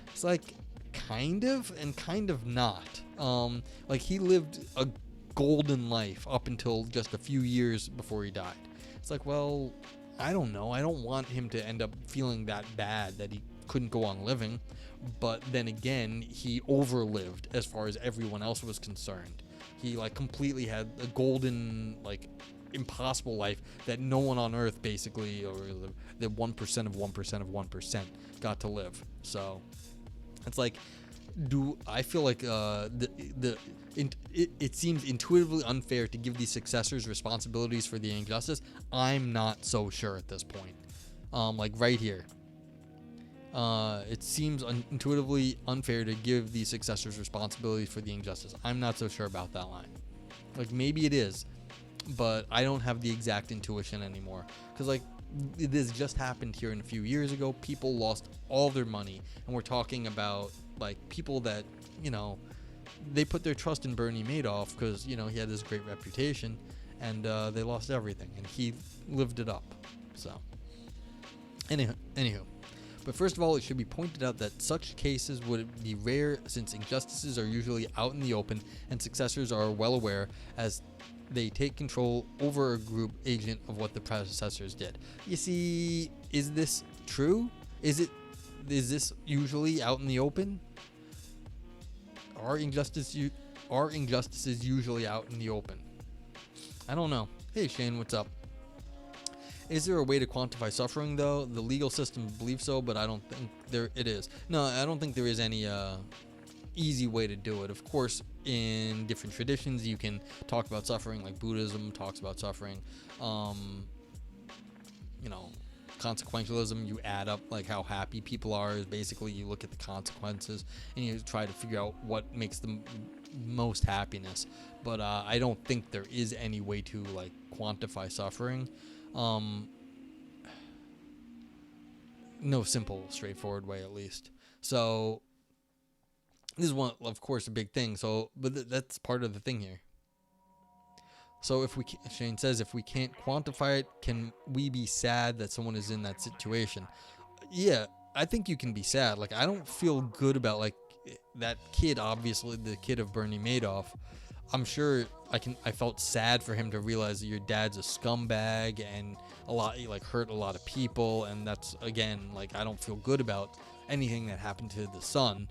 It's like kind of and kind of not. Like, he lived a golden life up until just a few years before he died. It's like, well, I don't know. I don't want him to end up feeling that bad that he couldn't go on living. But then again, he overlived as far as everyone else was concerned. He like completely had a golden, like impossible life that no one on earth basically, or the 1% of 1% of 1% got to live. So it's like, I feel like it seems intuitively unfair to give these successors responsibilities for the injustice. I'm not so sure at this point. Like right here, it seems intuitively unfair to give these successors responsibilities for the injustice. I'm not so sure about that line. Like maybe it is, but I don't have the exact intuition anymore. Because like this just happened here a few years ago. People lost all their money, and we're talking about like people that, you know, they put their trust in Bernie Madoff because, you know, he had this great reputation, and they lost everything, and he lived it up. So anywho. But first of all, it should be pointed out that such cases would be rare, since injustices are usually out in the open and successors are well aware, as they take control over a group agent of what the predecessors did. You see, is this true? Is this usually out in the open? Are injustices usually out in the open? I don't know. Hey Shane, what's up? Is there a way to quantify suffering, though? The legal system believes so, but I don't think it is. No, I don't think there is any easy way to do it. Of course, in different traditions, you can talk about suffering, like Buddhism talks about suffering. You know, consequentialism, you add up like how happy people are. Is basically you look at the consequences and you try to figure out what makes the most happiness. But I don't think there is any way to like quantify suffering. No simple, straightforward way, at least. So this is one, of course, a big thing. So, but that's part of the thing here. So Shane says, if we can't quantify it, can we be sad that someone is in that situation? Yeah, I think you can be sad. Like, I don't feel good about like that kid. Obviously, the kid of Bernie Madoff. I'm sure I felt sad for him to realize that your dad's a scumbag and he like hurt a lot of people, and that's, again, like, I don't feel good about anything that happened to the son,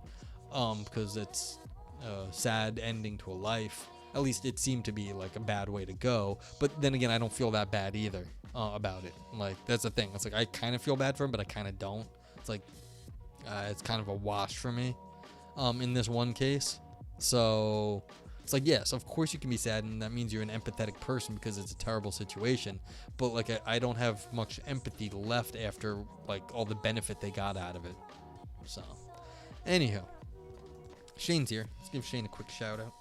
because it's a sad ending to a life. At least it seemed to be like a bad way to go. But then again, I don't feel that bad either about it. Like, that's the thing. It's like I kind of feel bad for him, but I kind of don't. It's like it's kind of a wash for me in this one case. So it's like, yes, of course you can be sad, and that means you're an empathetic person because it's a terrible situation. But like I don't have much empathy left after like all the benefit they got out of it. So, anywho, Shane's here. Let's give Shane a quick shout out.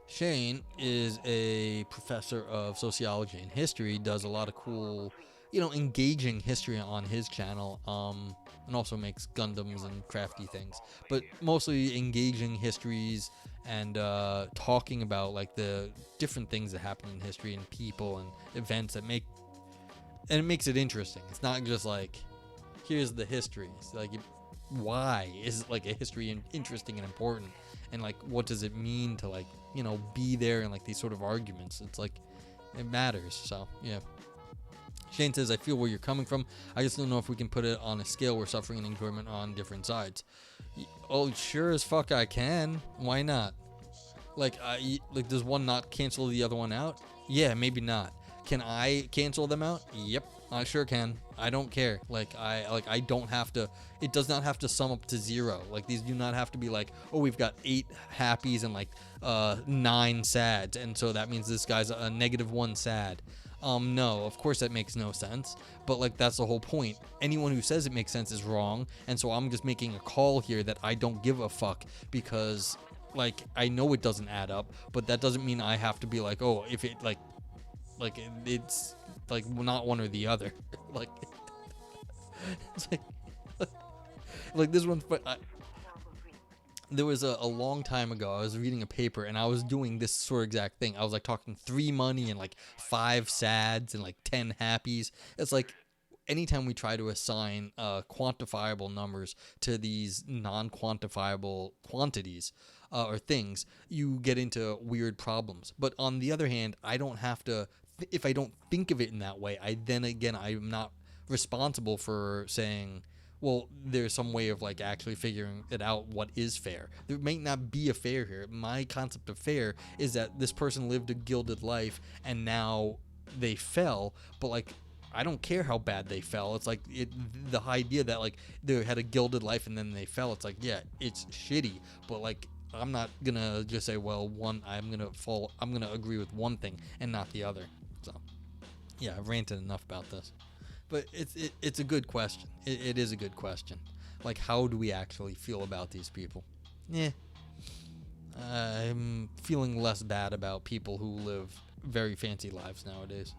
Shane is a professor of sociology and history, does a lot of cool, engaging history on his channel, and also makes Gundams and crafty things, but mostly engaging histories and talking about like the different things that happen in history and people and events and it makes it interesting. It's not just like, here's the history. It's like, why is like a history interesting and important, and like what does it mean to like be there in like these sort of arguments? It's like it matters. So yeah. Shane says, I feel where you're coming from. I just don't know if we can put it on a scale where suffering and enjoyment are on different sides. Oh, sure as fuck I can. Why not? Like does one not cancel the other one out? Yeah, maybe not. Can I cancel them out? Yep, I sure can. I don't care. I don't have to. It does not have to sum up to 0. Like, these do not have to be like, oh, we've got 8 happies and like 9 sads, and so that means this guy's a -1 sad. No, of course that makes no sense. But like, that's the whole point. Anyone who says it makes sense is wrong, and so I'm just making a call here that I don't give a fuck, because like I know it doesn't add up, but that doesn't mean I have to be like, oh, if it it's like not one or the other. Like it's like this one. But there was a long time ago, I was reading a paper and I was doing this sort of exact thing. I was like talking 3 money and like 5 sads and like 10 happies. It's like anytime we try to assign quantifiable numbers to these non-quantifiable quantities or things, you get into weird problems. But on the other hand, I don't have to, if I don't think of it in that way, I'm not responsible for saying, well, there's some way of like actually figuring it out what is fair. There might not be a fair here. My concept of fair is that this person lived a gilded life and now they fell, but like I don't care how bad they fell. It's like the idea that like they had a gilded life and then they fell. It's like, yeah, it's shitty, but like I'm not gonna just say, well, I'm gonna agree with one thing and not the other. So yeah, I've ranted enough about this. But it's a good question. It is a good question. Like, how do we actually feel about these people? Yeah, I'm feeling less bad about people who live very fancy lives nowadays.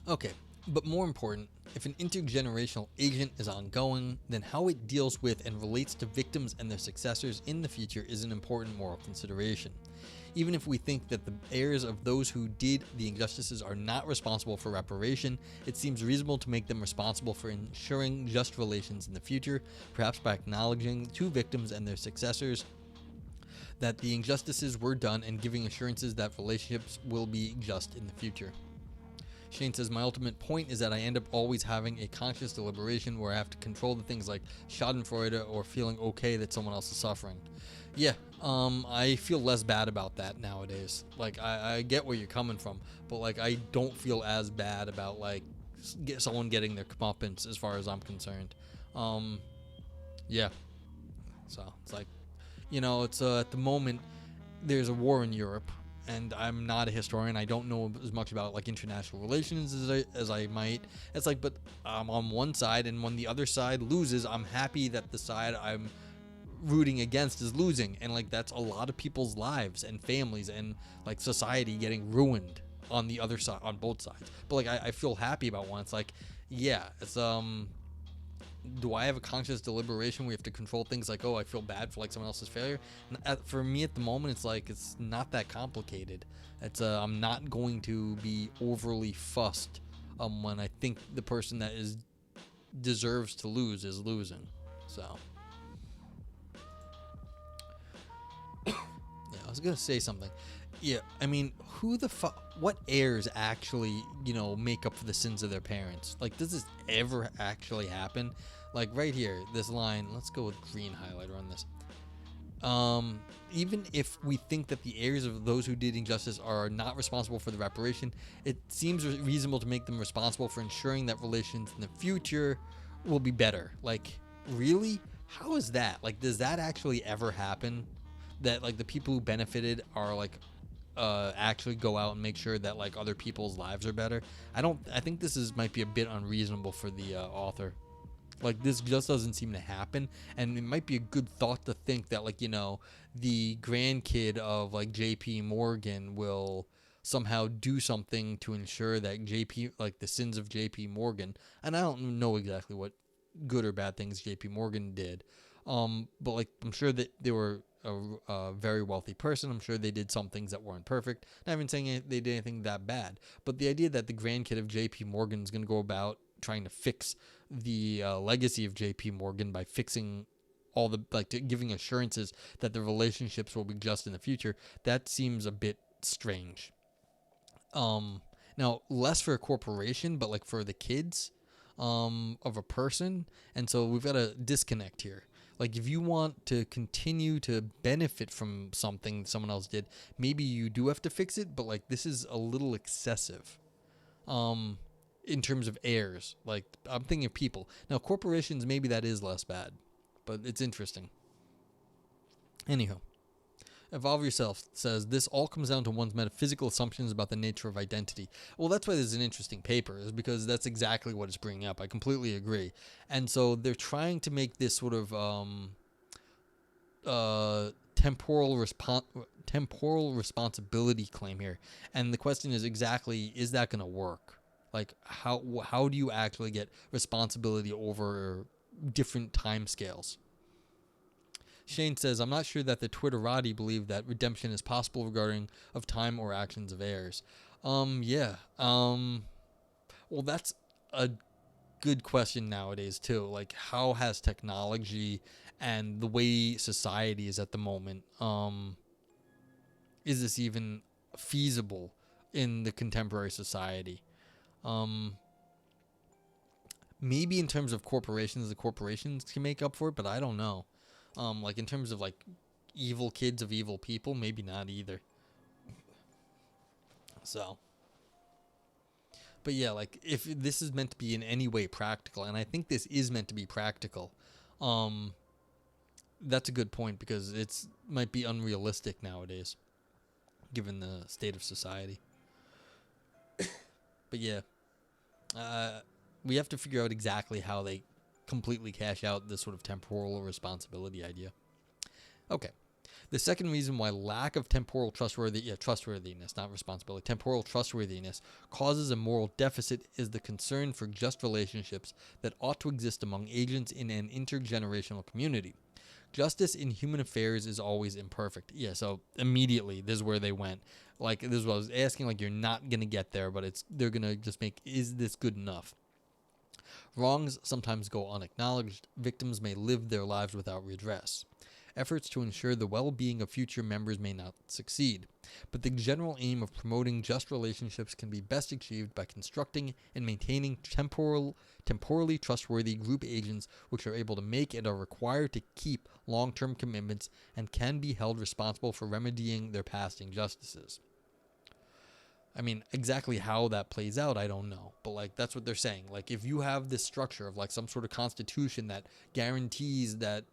Okay, but more important, if an intergenerational agent is ongoing, then how it deals with and relates to victims and their successors in the future is an important moral consideration. Even if we think that the heirs of those who did the injustices are not responsible for reparation, it seems reasonable to make them responsible for ensuring just relations in the future, perhaps by acknowledging to victims and their successors that the injustices were done and giving assurances that relationships will be just in the future. Shane says, my ultimate point is that I end up always having a conscious deliberation where I have to control the things like schadenfreude or feeling okay that someone else is suffering. Yeah, I feel less bad about that nowadays. Like, I get where you're coming from, but like, I don't feel as bad about like someone getting their comeuppance as far as I'm concerned. Yeah. So it's like, it's at the moment there's a war in Europe, and I'm not a historian. I don't know as much about like international relations as I might. It's like, but I'm on one side, and when the other side loses, I'm happy that the side I'm rooting against is losing, and like that's a lot of people's lives and families and like society getting ruined on the other side, on both sides. But like I feel happy about one. It's like, yeah, it's do I have a conscious deliberation where you have to control things like, oh, I feel bad for like someone else's failure? For me at the moment, it's like it's not that complicated. It's I'm not going to be overly fussed when I think the person that deserves to lose is losing. So yeah, I was gonna say something. Yeah, I mean, what heirs actually, make up for the sins of their parents? Like, does this ever actually happen? Like, right here, this line, let's go with green highlighter on this. Even if we think that the heirs of those who did injustice are not responsible for the reparation, it seems reasonable to make them responsible for ensuring that relations in the future will be better. Like, really? How is that? Like, does that actually ever happen? That, like, the people who benefited are, like, actually go out and make sure that like other people's lives are better. I think this might be a bit unreasonable for the author. Like, this just doesn't seem to happen, and it might be a good thought to think that like the grandkid of like JP Morgan will somehow do something to ensure that the sins of JP Morgan, and I don't know exactly what good or bad things JP Morgan did, but like I'm sure that they were a very wealthy person. I'm sure they did some things that weren't perfect. Not even saying they did anything that bad, but the idea that the grandkid of JP Morgan is going to go about trying to fix the legacy of JP Morgan by fixing all the giving assurances that the relationships will be just in the future, that seems a bit strange. Now less for a corporation, but like for the kids of a person, and so we've got a disconnect here. Like, if you want to continue to benefit from something someone else did, maybe you do have to fix it, but like this is a little excessive. In terms of heirs, like I'm thinking of people. Now corporations, maybe that is less bad, but it's interesting. Anyhow, Evolve Yourself says this all comes down to one's metaphysical assumptions about the nature of identity. Well, that's why this is an interesting paper, is because that's exactly what it's bringing up. I completely agree. And so they're trying to make this sort of temporal responsibility claim here. And the question is exactly, is that going to work? Like, how do you actually get responsibility over different time scales? Shane says, I'm not sure that the Twitterati believe that redemption is possible regarding of time or actions of heirs. Yeah. Well, that's a good question nowadays, too. Like, how has technology and the way society is at the moment, is this even feasible? in the contemporary society. Maybe in terms of corporations, the corporations can make up for it, but I don't know. Like in terms of like evil kids of evil people, maybe not either. So, but yeah, like if this is meant to be in any way practical, and I think this is meant to be practical, that's a good point because it's might be unrealistic nowadays, given the state of society. But yeah, we have to figure out exactly how they completely cash out this sort of temporal responsibility idea. Okay. The second reason why lack of temporal trustworthiness, not responsibility, temporal trustworthiness causes a moral deficit is the concern for just relationships that ought to exist among agents in an intergenerational community. Justice in human affairs is always imperfect. Yeah, so immediately, this is where they went. Like, this is what I was asking, like, you're not going to get there, but they're going to just make, is this good enough? Wrongs sometimes go unacknowledged. Victims may live their lives without redress. Efforts to ensure the well-being of future members may not succeed, but the general aim of promoting just relationships can be best achieved by constructing and maintaining temporally trustworthy group agents which are able to make and are required to keep long-term commitments and can be held responsible for remedying their past injustices. I mean, exactly how that plays out, I don't know. But, like, that's what they're saying. Like, if you have this structure of, like, some sort of constitution that guarantees that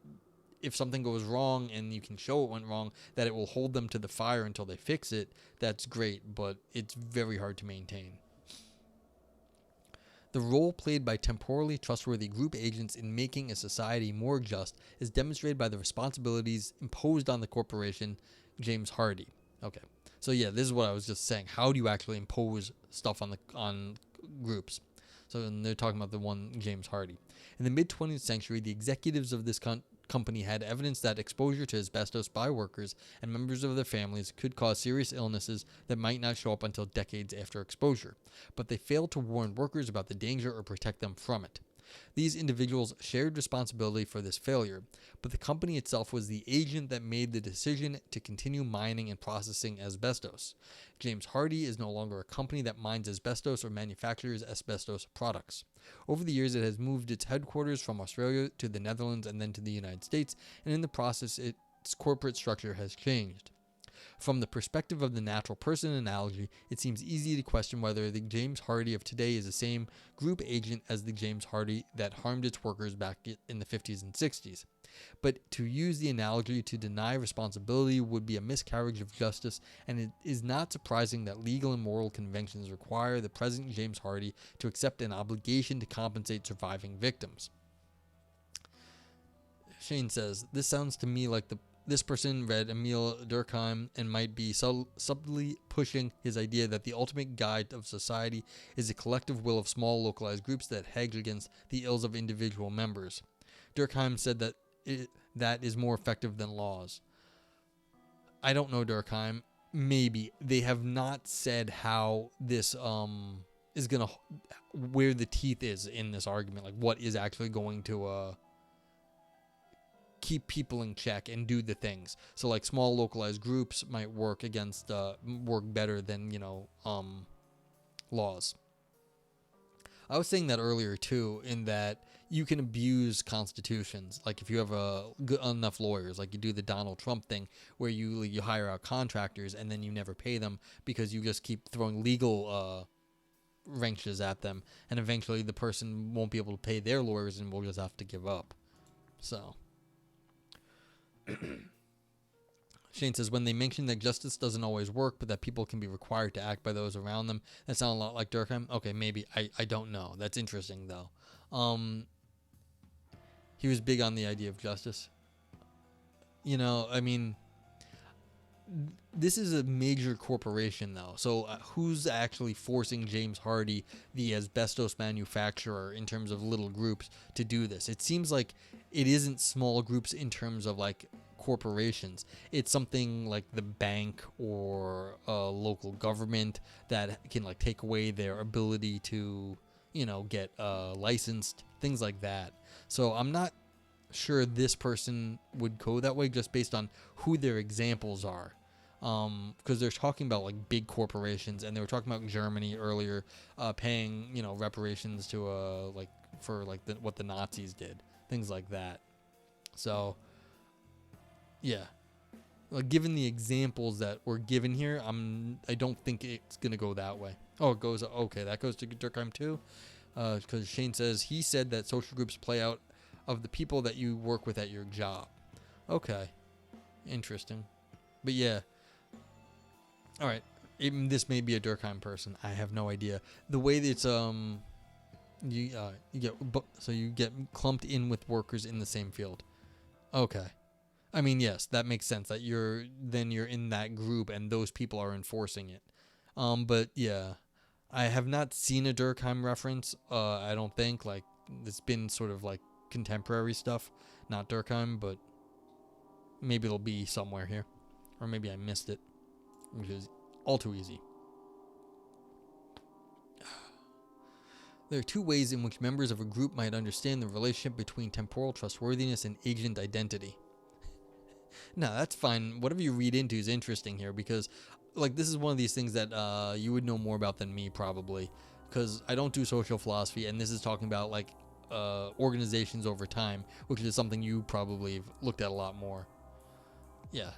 if something goes wrong and you can show it went wrong, that it will hold them to the fire until they fix it, that's great, but it's very hard to maintain. The role played by temporally trustworthy group agents in making a society more just is demonstrated by the responsibilities imposed on the corporation, James Hardy. Okay, so yeah, this is what I was just saying. How do you actually impose stuff on groups? So they're talking about the one James Hardy. In the mid-20th century, the executives of this company had evidence that exposure to asbestos by workers and members of their families could cause serious illnesses that might not show up until decades after exposure, but they failed to warn workers about the danger or protect them from it. These individuals shared responsibility for this failure, but the company itself was the agent that made the decision to continue mining and processing asbestos. James Hardy is no longer a company that mines asbestos or manufactures asbestos products. Over the years, it has moved its headquarters from Australia to the Netherlands and then to the United States, and in the process, its corporate structure has changed. From the perspective of the natural person analogy, it seems easy to question whether the James Hardy of today is the same group agent as the James Hardy that harmed its workers back in the 50s and 60s. But to use the analogy to deny responsibility would be a miscarriage of justice, and it is not surprising that legal and moral conventions require the present James Hardy to accept an obligation to compensate surviving victims. Shane says, this sounds to me like this person read Emil Durkheim and might be subtly pushing his idea that the ultimate guide of society is a collective will of small localized groups that hedge against the ills of individual members. Durkheim said that that is more effective than laws. I don't know Durkheim. Maybe. They have not said how this is going to, where the teeth is in this argument, like what is actually going to keep people in check and do the things. So like small localized groups might work better than, laws. I was saying that earlier too, in that you can abuse constitutions. Like if you have enough lawyers, like you do the Donald Trump thing where you hire out contractors and then you never pay them because you just keep throwing legal wrenches at them, and eventually the person won't be able to pay their lawyers and will just have to give up. So Shane says, when they mention that justice doesn't always work, but that people can be required to act by those around them, that sounds a lot like Durkheim. Okay, maybe. I don't know. That's interesting, though. He was big on the idea of justice. I mean, this is a major corporation, though. So who's actually forcing James Hardy, the asbestos manufacturer, in terms of little groups, to do this? It seems like it isn't small groups in terms of, like, corporations. It's something like the bank or a local government that can, like, take away their ability to, get licensed, things like that. So I'm not sure this person would go that way just based on who their examples are. because they're talking about like big corporations, and they were talking about Germany earlier, paying reparations to like for like what the Nazis did, things like that. So yeah, like given the examples that were given here, I don't think it's gonna go that way. Oh, it goes okay. That goes to Durkheim too, because Shane says he said that social groups play out of the people that you work with at your job. Okay, interesting, but yeah. All right, this may be a Durkheim person. I have no idea. The way that it's you get clumped in with workers in the same field. Okay, I mean yes, that makes sense. That you're in that group and those people are enforcing it. But yeah, I have not seen a Durkheim reference. I don't think like it's been sort of like contemporary stuff, not Durkheim, but maybe it'll be somewhere here, or maybe I missed it, which is all too easy. There are two ways in which members of a group might understand the relationship between temporal trustworthiness and agent identity. No, that's fine. Whatever you read into is interesting here, because like this is one of these things that you would know more about than me probably, because I don't do social philosophy, and this is talking about like organizations over time, which is something you probably have looked at a lot more. Yeah.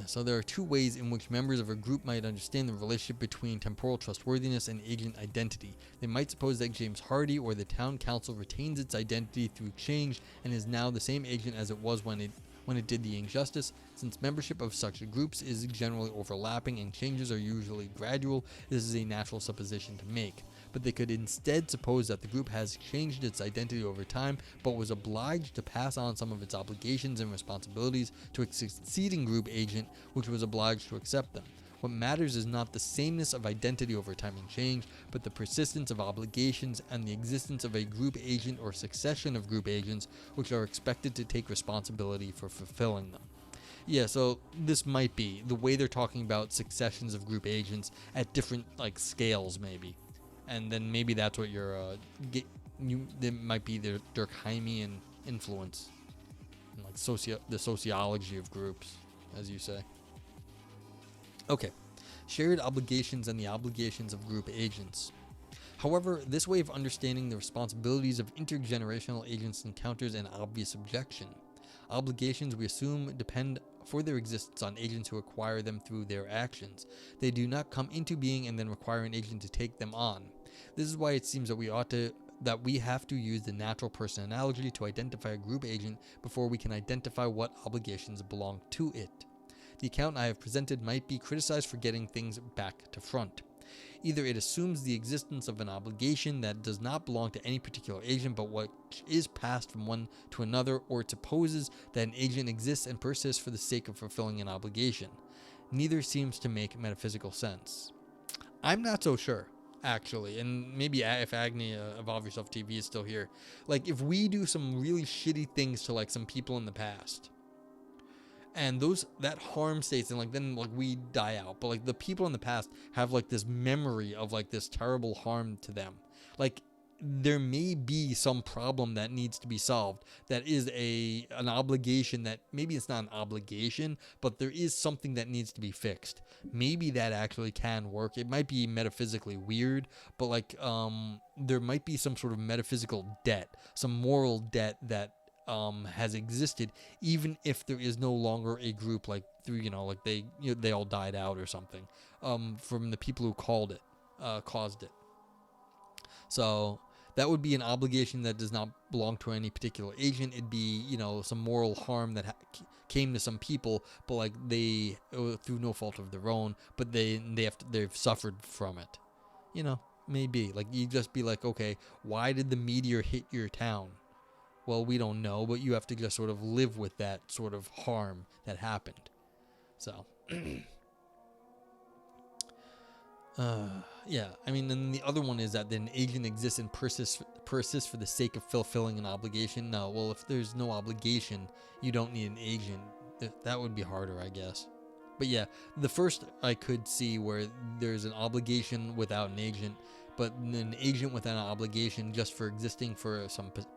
So there are two ways in which members of a group might understand the relationship between temporal trustworthiness and agent identity. They might suppose that James Hardy or the town council retains its identity through change and is now the same agent as it was when it did the injustice. Since membership of such groups is generally overlapping and changes are usually gradual, this is a natural supposition to make. But they could instead suppose that the group has changed its identity over time, but was obliged to pass on some of its obligations and responsibilities to a succeeding group agent, which was obliged to accept them. What matters is not the sameness of identity over time and change, but the persistence of obligations and the existence of a group agent or succession of group agents which are expected to take responsibility for fulfilling them. Yeah, so this might be the way they're talking about successions of group agents at different like scales maybe. And then maybe that's what there might be the Durkheimian influence, and like the sociology of groups, as you say. Okay, shared obligations and the obligations of group agents. However, this way of understanding the responsibilities of intergenerational agents encounters an obvious objection. Obligations, we assume, depend for their existence on agents who acquire them through their actions. They do not come into being and then require an agent to take them on. This is why it seems that we have to use the natural person analogy to identify a group agent before we can identify what obligations belong to it. The account I have presented might be criticized for getting things back to front. Either it assumes the existence of an obligation that does not belong to any particular agent but which is passed from one to another, or it supposes that an agent exists and persists for the sake of fulfilling an obligation. Neither seems to make metaphysical sense. I'm not so sure, actually, and maybe if Agni Evolve Yourself TV is still here. Like, if we do some really shitty things to like some people in the past, and that harm states, and like then like we die out, but like the people in the past have like this memory of like this terrible harm to them, like there may be some problem that needs to be solved, that is an obligation that maybe it's not an obligation, but there is something that needs to be fixed. Maybe that actually can work. It might be metaphysically weird, but like there might be some sort of metaphysical debt, some moral debt that has existed, even if there is no longer a group, like through like they all died out or something, from the people who caused it. So that would be an obligation that does not belong to any particular agent. It'd be some moral harm that came to some people, but like they through no fault of their own, but they've suffered from it. Maybe like you just be like, okay, why did the meteor hit your town? Well, we don't know, but you have to just sort of live with that sort of harm that happened. So, yeah, I mean, and the other one is that an agent exists and persists for the sake of fulfilling an obligation. No, well, if there's no obligation, you don't need an agent. That would be harder, I guess. But yeah, the first I could see where there's an obligation without an agent, but an agent with an obligation just for existing for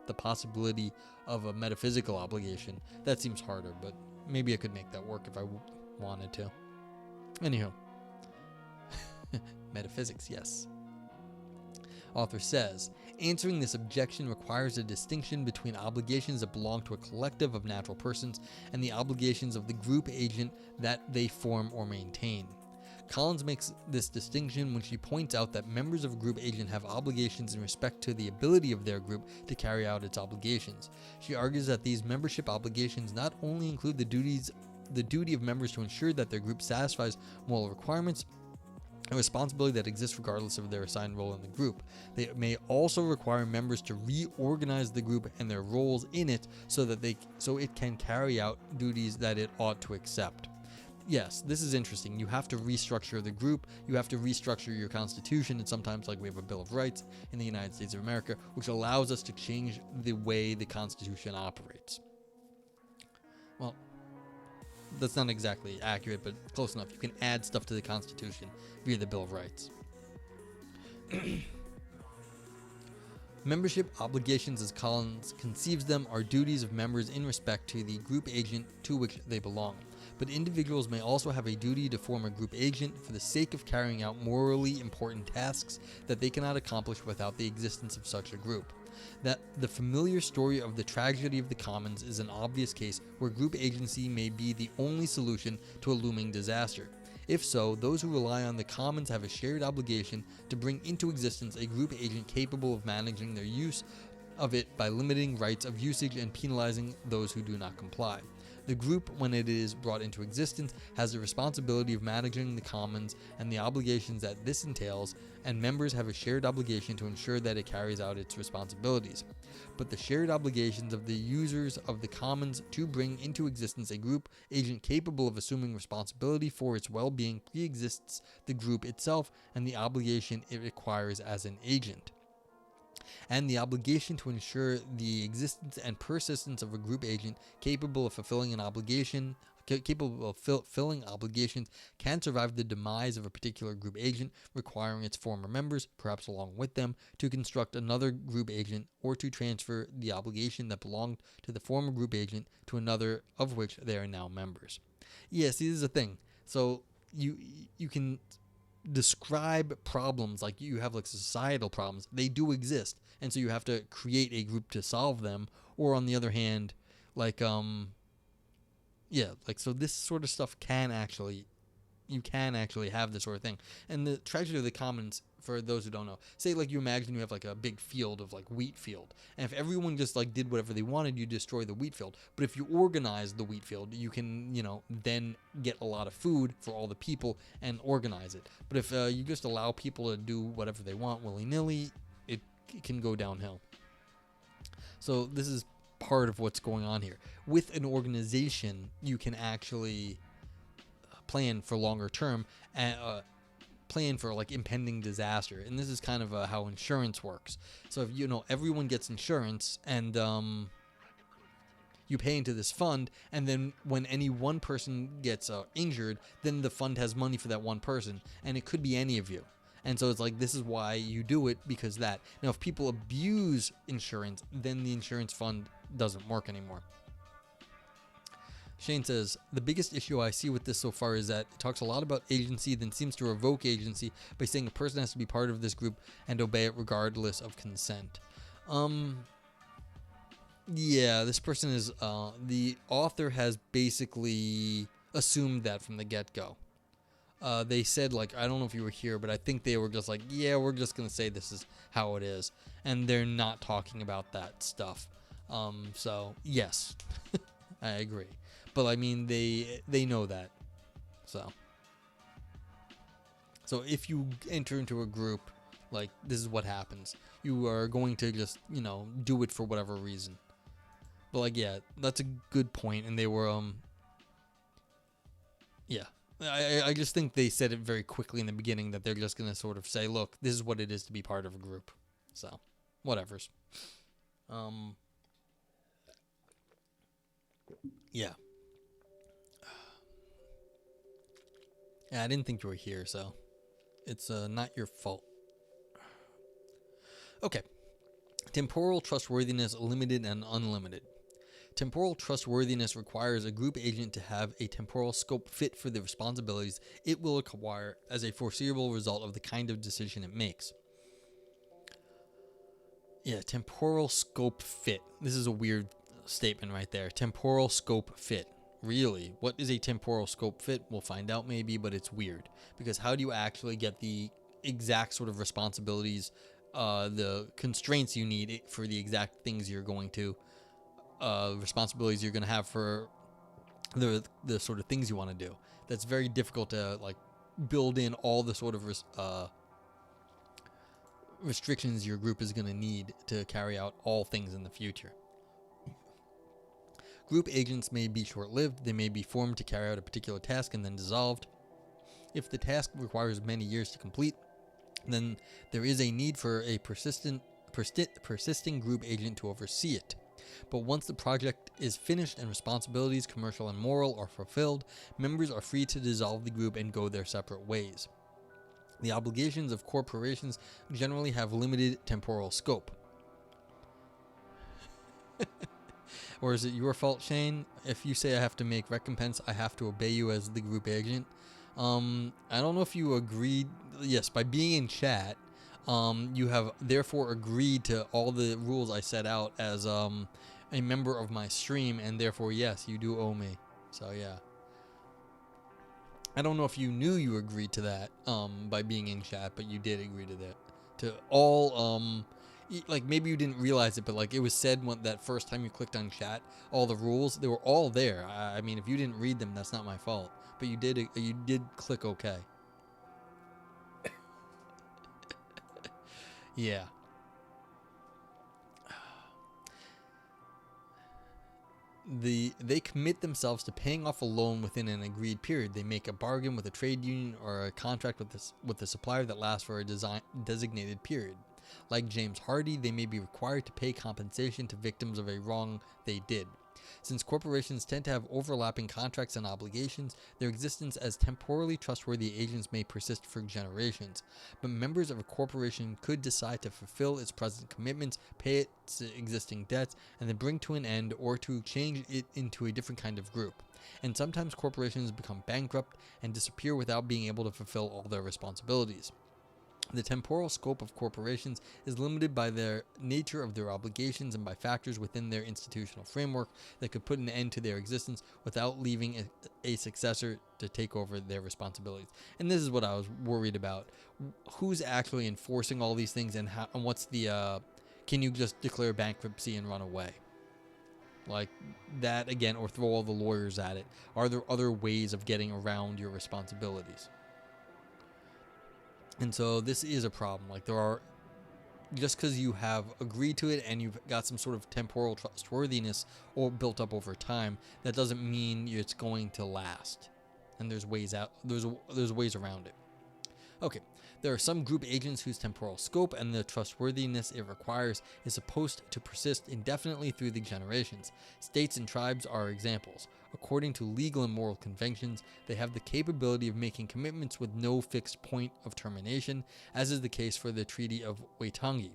the possibility of a metaphysical obligation, that seems harder, but maybe I could make that work if I wanted to. Anywho. Metaphysics, yes. Author says, answering this objection requires a distinction between obligations that belong to a collective of natural persons and the obligations of the group agent that they form or maintain. Collins makes this distinction when she points out that members of a group agent have obligations in respect to the ability of their group to carry out its obligations. She argues that these membership obligations not only include the duty of members to ensure that their group satisfies moral requirements, a responsibility that exists regardless of their assigned role in the group. They may also require members to reorganize the group and their roles in it so it can carry out duties that it ought to accept. Yes, this is interesting. You have to restructure the group, you have to restructure your constitution, and sometimes, like, we have a Bill of Rights in the United States of America, which allows us to change the way the Constitution operates. Well, that's not exactly accurate, but close enough. You can add stuff to the Constitution via the Bill of Rights. Membership obligations, as Collins conceives them, are duties of members in respect to the group agent to which they belong. But individuals may also have a duty to form a group agent for the sake of carrying out morally important tasks that they cannot accomplish without the existence of such a group. That the familiar story of the tragedy of the commons is an obvious case where group agency may be the only solution to a looming disaster. If so, those who rely on the commons have a shared obligation to bring into existence a group agent capable of managing their use of it by limiting rights of usage and penalizing those who do not comply. The group, when it is brought into existence, has the responsibility of managing the commons and the obligations that this entails, and members have a shared obligation to ensure that it carries out its responsibilities. But the shared obligations of the users of the commons to bring into existence a group agent capable of assuming responsibility for its well-being pre-exists the group itself and the obligation it requires as an agent. And the obligation to ensure the existence and persistence of a group agent capable of fulfilling obligations can survive the demise of a particular group agent, requiring its former members, perhaps along with them, to construct another group agent or to transfer the obligation that belonged to the former group agent to another of which they are now members. Yes, this is a thing. So you can describe problems like you have, like, societal problems. They do exist, and so you have to create a group to solve them. Or on the other hand, so this sort of stuff you can actually have this sort of thing. And the tragedy of the commons, for those who don't know, say, like, you imagine you have, like, a big field of, like, wheat field, and if everyone just, like, did whatever they wanted, you destroy the wheat field. But if you organize the wheat field, you can, then get a lot of food for all the people and organize it. But if you just allow people to do whatever they want willy-nilly, it can go downhill. So this is part of what's going on here. With an organization, you can actually plan for longer term and plan for, like, impending disaster. And this is kind of how insurance works. So if everyone gets insurance and you pay into this fund, and then when any one person gets injured, then the fund has money for that one person, and it could be any of you. And so it's like, this is why you do it, because that. Now, if people abuse insurance, then the insurance fund doesn't work anymore. Shane says, the biggest issue I see with this so far is that it talks a lot about agency, then seems to revoke agency by saying a person has to be part of this group and obey it regardless of consent. Yeah, this person is, the author has basically assumed that from the get-go. They said, like, I don't know if you were here, but I think they were just like, yeah, we're just going to say this is how it is. And they're not talking about that stuff. So, yes, I agree. But, I mean, they know that. So if you enter into a group, like, this is what happens. You are going to just, do it for whatever reason. But, like, yeah, that's a good point. And they were, yeah. I just think they said it very quickly in the beginning that they're just going to sort of say, look, this is what it is to be part of a group. So, whatevers. Yeah. Yeah, I didn't think you were here, so it's not your fault. Okay. Temporal trustworthiness, limited and unlimited. Temporal trustworthiness requires a group agent to have a temporal scope fit for the responsibilities it will acquire as a foreseeable result of the kind of decision it makes. Yeah, temporal scope fit. This is a weird statement right there. Temporal scope fit. Really? What is a temporal scope fit? We'll find out maybe, but it's weird. Because how do you actually get the exact sort of responsibilities, the constraints you need for the exact things you're going to, responsibilities you're going to have for the sort of things you want to do? That's very difficult to, like, build in all the sort of restrictions your group is going to need to carry out all things in the future. Group agents may be short-lived. They may be formed to carry out a particular task and then dissolved. If the task requires many years to complete, then there is a need for a persisting group agent to oversee it. But once the project is finished and responsibilities, commercial and moral, are fulfilled, members are free to dissolve the group and go their separate ways. The obligations of corporations generally have limited temporal scope. Or is it your fault, Shane? If you say I have to make recompense, I have to obey you as the group agent. I don't know if you agreed. Yes, by being in chat, you have therefore agreed to all the rules I set out as a member of my stream, and therefore, yes, you do owe me. So, yeah. I don't know if you knew you agreed to that by being in chat, but you did agree to that. To all, like, maybe you didn't realize it, but, like, it was said that first time you clicked on chat, all the rules, they were all there. I mean, if you didn't read them, that's not my fault. But you did click OK. Yeah. They commit themselves to paying off a loan within an agreed period. They make a bargain with a trade union or a contract with the supplier that lasts for a designated period. Like James Hardy, they may be required to pay compensation to victims of a wrong they did. Since corporations tend to have overlapping contracts and obligations, their existence as temporally trustworthy agents may persist for generations. But members of a corporation could decide to fulfill its present commitments, pay its existing debts, and then bring to an end or to change it into a different kind of group. And sometimes corporations become bankrupt and disappear without being able to fulfill all their responsibilities. The temporal scope of corporations is limited by their nature of their obligations and by factors within their institutional framework that could put an end to their existence without leaving a successor to take over their responsibilities. And this is what I was worried about. Who's actually enforcing all these things, and what's the can you just declare bankruptcy and run away? Like that again, or throw all the lawyers at it? Are there other ways of getting around your responsibilities? And so this is a problem. Like, there are, just because you have agreed to it and you've got some sort of temporal trustworthiness or built up over time, that doesn't mean it's going to last. And there's ways out. There's ways around it. Okay, there are some group agents whose temporal scope and the trustworthiness it requires is supposed to persist indefinitely through the generations. States and tribes are examples. According to legal and moral conventions, they have the capability of making commitments with no fixed point of termination, as is the case for the Treaty of Waitangi.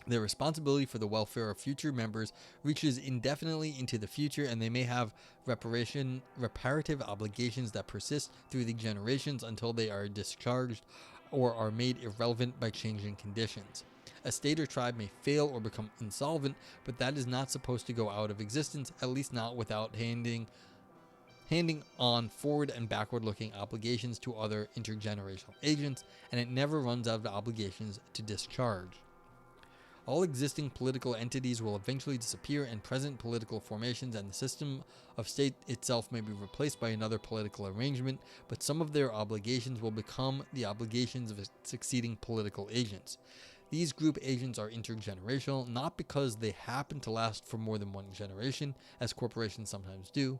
Their responsibility for the welfare of future members reaches indefinitely into the future, and they may have reparative obligations that persist through the generations until they are discharged or are made irrelevant by changing conditions. A state or tribe may fail or become insolvent, but that is not supposed to go out of existence, at least not without handing on forward and backward-looking obligations to other intergenerational agents, and it never runs out of obligations to discharge. All existing political entities will eventually disappear, and present political formations and the system of state itself may be replaced by another political arrangement, but some of their obligations will become the obligations of succeeding political agents. These group agents are intergenerational, not because they happen to last for more than one generation, as corporations sometimes do.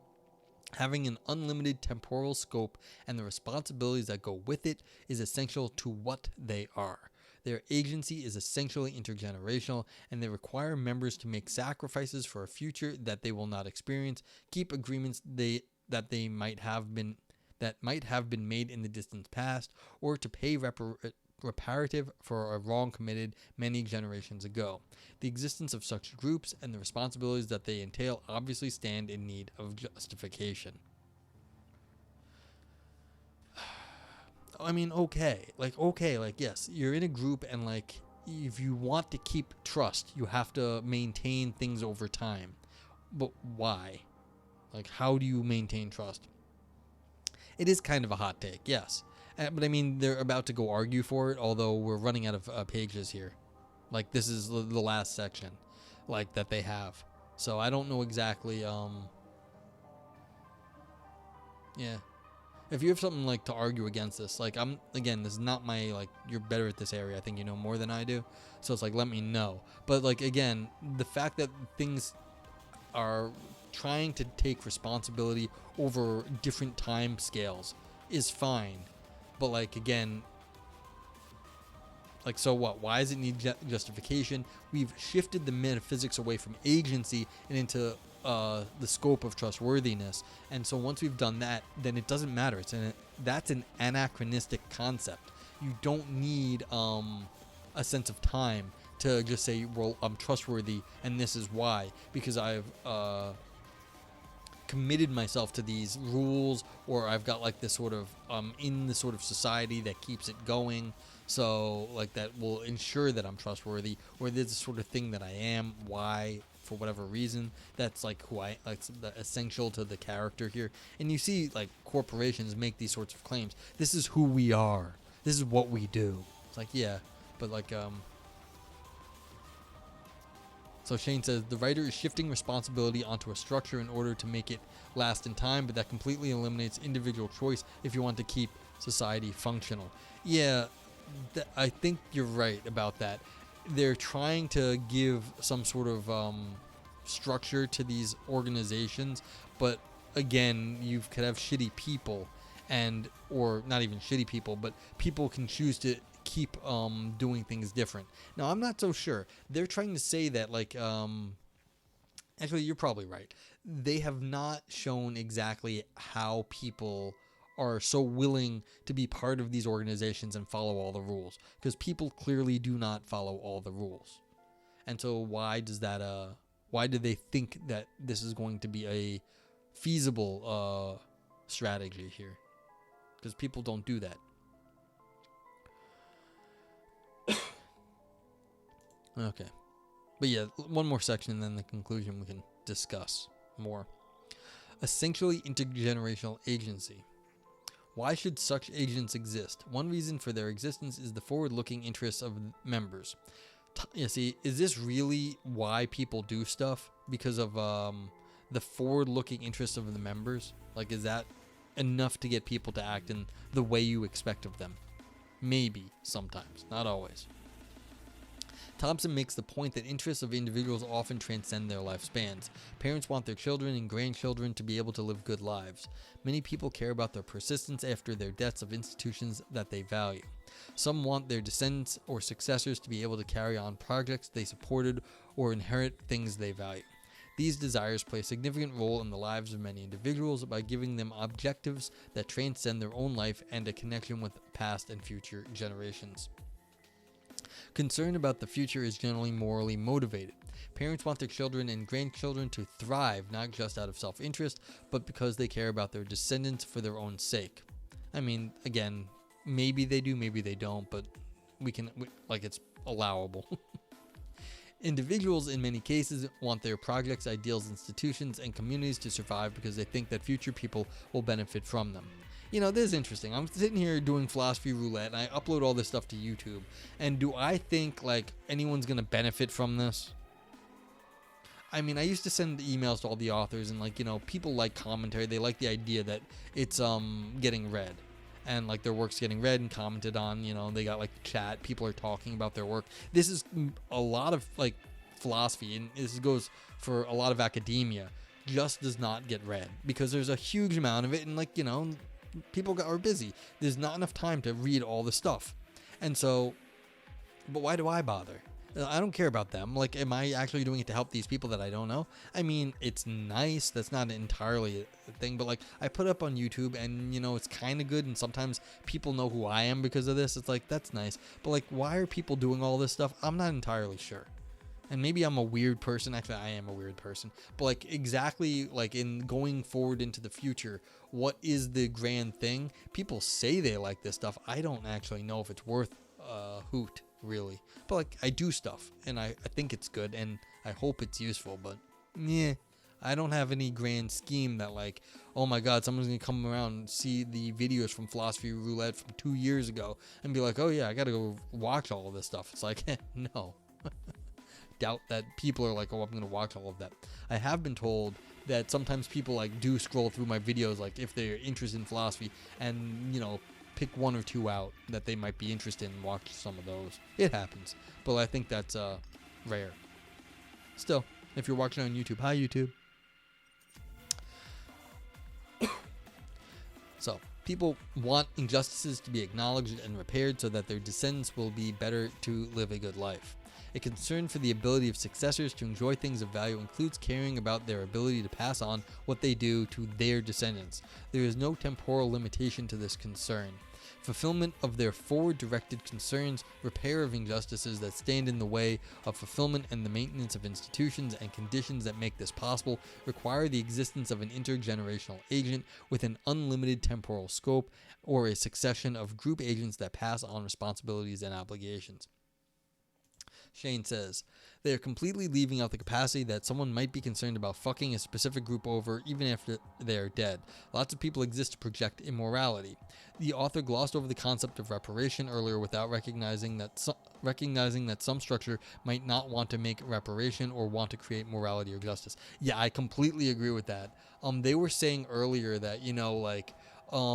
Having an unlimited temporal scope and the responsibilities that go with it is essential to what they are. Their agency is essentially intergenerational, and they require members to make sacrifices for a future that they will not experience, keep agreements that might have been made in the distant past, or to pay reparative for a wrong committed many generations ago. The existence of such groups and the responsibilities that they entail obviously stand in need of justification. I mean, okay, yes, you're in a group, and like, if you want to keep trust, you have to maintain things over time. But why? Like, how do you maintain trust? It is kind of a hot take, yes. But I mean, they're about to go argue for it, although we're running out of pages here. Like, this is the last section, like, that they have. So I don't know exactly, yeah. If you have something, like, to argue against this, like, this is not my, like, you're better at this area, I think you know more than I do. So it's like, let me know. But, like, again, the fact that things are trying to take responsibility over different time scales is fine. But, like, again, like, so what? Why does it need justification? We've shifted the metaphysics away from agency and into the scope of trustworthiness. And so once we've done that, then it doesn't matter. That's an anachronistic concept. You don't need a sense of time to just say, well, I'm trustworthy and this is why, because I've committed myself to these rules, or I've got like this sort of in the sort of society that keeps it going, so like that will ensure that I'm trustworthy, or there's a sort of thing that I am, why, for whatever reason, that's like who I like, the essential to the character here. And you see like corporations make these sorts of claims. This is who we are. This is what we do. It's like, yeah, but like so Shane says, the writer is shifting responsibility onto a structure in order to make it last in time, but that completely eliminates individual choice if you want to keep society functional. Yeah, I think you're right about that. They're trying to give some sort of structure to these organizations, but again, you could have shitty people, or not even shitty people, but people can choose to keep doing things different. Now, I'm not so sure. They're trying to say that, like, actually, you're probably right. They have not shown exactly how people are so willing to be part of these organizations and follow all the rules, because people clearly do not follow all the rules. And so why do they think that this is going to be a feasible strategy here? Because people don't do that. Okay. But yeah, one more section and then the conclusion we can discuss more. Essentially intergenerational agency. Why should such agents exist? One reason for their existence is the forward-looking interests of members. You see, is this really why people do stuff? Because of the forward-looking interests of the members? Like, is that enough to get people to act in the way you expect of them? Maybe, sometimes, not always. Thompson makes the point that interests of individuals often transcend their lifespans. Parents want their children and grandchildren to be able to live good lives. Many people care about their persistence after their deaths of institutions that they value. Some want their descendants or successors to be able to carry on projects they supported or inherit things they value. These desires play a significant role in the lives of many individuals by giving them objectives that transcend their own life and a connection with past and future generations. Concern about the future is generally morally motivated. Parents want their children and grandchildren to thrive not just out of self-interest, but because they care about their descendants for their own sake. I mean, again, maybe they do, maybe they don't, but it's allowable. Individuals, in many cases, want their projects, ideals, institutions, and communities to survive because they think that future people will benefit from them. You know, this is interesting. I'm sitting here doing philosophy roulette, and I upload all this stuff to YouTube. And do I think, like, anyone's going to benefit from this? I mean, I used to send emails to all the authors, and, like, you know, people like commentary. They like the idea that it's getting read. And, like, their work's getting read and commented on. You know, they got, like, chat. People are talking about their work. This is a lot of, like, philosophy, and this goes for a lot of academia, just does not get read. Because there's a huge amount of it, and, like, you know, people are busy. There's not enough time to read all the stuff. And so, but why do I bother? I don't care about them. Like, am I actually doing it to help these people that I don't know? I mean, it's nice. That's not entirely a thing, but like, I put up on YouTube and, you know, it's kind of good. And sometimes people know who I am because of this. It's like, that's nice. But like, why are people doing all this stuff? I'm not entirely sure. And maybe I'm a weird person. Actually, I am a weird person. But like, exactly like in going forward into the future, what is the grand thing? People say they like this stuff. I don't actually know if it's worth a hoot, really. But like, I do stuff and I think it's good and I hope it's useful. But yeah, I don't have any grand scheme that like, oh my God, someone's going to come around and see the videos from Philosophy Roulette from 2 years ago and be like, oh yeah, I got to go watch all of this stuff. It's like, no. Doubt that people are like, oh, I'm going to watch all of that. I have been told that sometimes people like do scroll through my videos, like if they're interested in philosophy and, you know, pick one or two out that they might be interested in and watch some of those. It happens. But I think that's rare. Still, if you're watching on YouTube, hi YouTube. So, people want injustices to be acknowledged and repaired so that their descendants will be better to live a good life. A concern for the ability of successors to enjoy things of value includes caring about their ability to pass on what they do to their descendants. There is no temporal limitation to this concern. Fulfillment of their forward-directed concerns, repair of injustices that stand in the way of fulfillment, and the maintenance of institutions and conditions that make this possible require the existence of an intergenerational agent with an unlimited temporal scope or a succession of group agents that pass on responsibilities and obligations. Shane says, they are completely leaving out the capacity that someone might be concerned about fucking a specific group over even after they are dead. Lots of people exist to project immorality. The author glossed over the concept of reparation earlier without recognizing that some structure might not want to make reparation or want to create morality or justice. Yeah, I completely agree with that. They were saying earlier that, you know, like,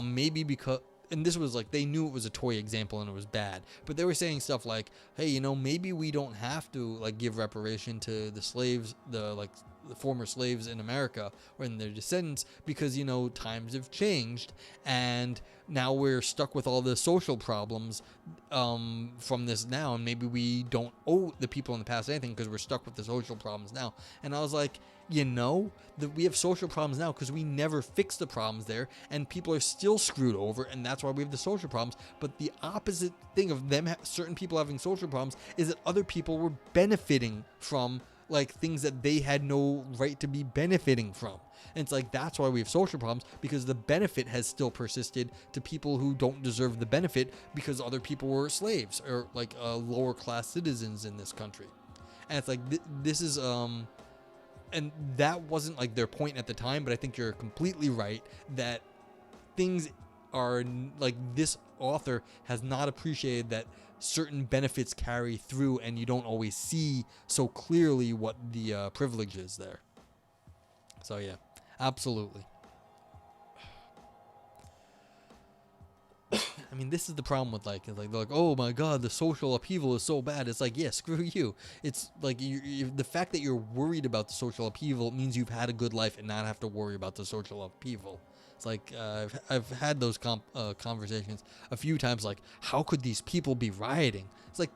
maybe because... And this was like, they knew it was a toy example and it was bad, but they were saying stuff like, hey, you know, maybe we don't have to like give reparation to the slaves, the former slaves in America or in their descendants, because, you know, times have changed and now we're stuck with all the social problems from this now, and maybe we don't owe the people in the past anything because we're stuck with the social problems now. And I was like, you know, that we have social problems now because we never fixed the problems there, and people are still screwed over, and that's why we have the social problems. But the opposite thing of them, certain people having social problems, is that other people were benefiting from like things that they had no right to be benefiting from. And it's like, that's why we have social problems, because the benefit has still persisted to people who don't deserve the benefit because other people were slaves or like lower class citizens in this country. And it's like, this is and that wasn't like their point at the time, but I think you're completely right that things are like, this author has not appreciated that certain benefits carry through and you don't always see so clearly what the privilege is there. So yeah, absolutely. I mean, this is the problem with like they're like, oh my God, the social upheaval is so bad. It's like, yeah, screw you. It's like the fact that you're worried about the social upheaval means you've had a good life and not have to worry about the social upheaval. It's like I've had those conversations a few times. Like, how could these people be rioting? It's like,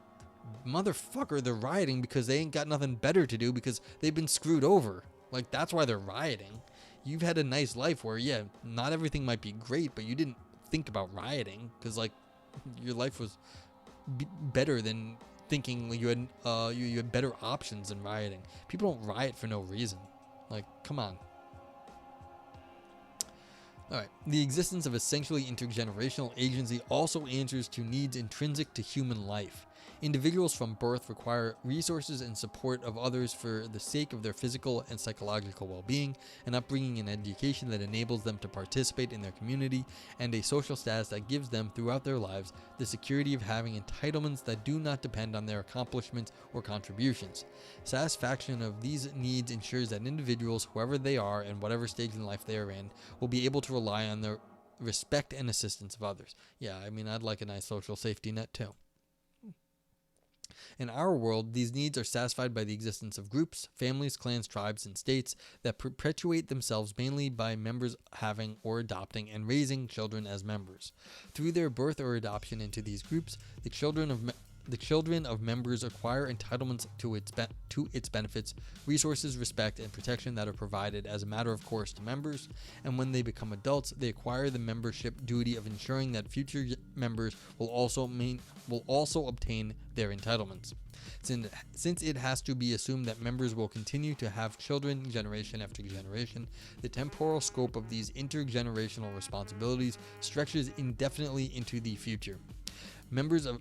motherfucker, they're rioting because they ain't got nothing better to do because they've been screwed over. Like, that's why they're rioting. You've had a nice life where, yeah, not everything might be great, but you didn't think about rioting because like your life was better than thinking you had you had better options than rioting. People don't riot for no reason. Like, come on. Alright, the existence of essentially intergenerational agency also answers to needs intrinsic to human life. Individuals from birth require resources and support of others for the sake of their physical and psychological well-being, an upbringing and education that enables them to participate in their community, and a social status that gives them, throughout their lives, the security of having entitlements that do not depend on their accomplishments or contributions. Satisfaction of these needs ensures that individuals, whoever they are and whatever stage in life they are in, will be able to rely on the respect and assistance of others. Yeah, I mean, I'd like a nice social safety net too. In our world, these needs are satisfied by the existence of groups, families, clans, tribes, and states that perpetuate themselves mainly by members having or adopting and raising children as members. Through their birth or adoption into these groups, the children of the children of members acquire entitlements to its benefits, resources, respect, and protection that are provided as a matter of course to members, and when they become adults, they acquire the membership duty of ensuring that future members will also obtain their entitlements. Since it has to be assumed that members will continue to have children generation after generation, the temporal scope of these intergenerational responsibilities stretches indefinitely into the future. Members of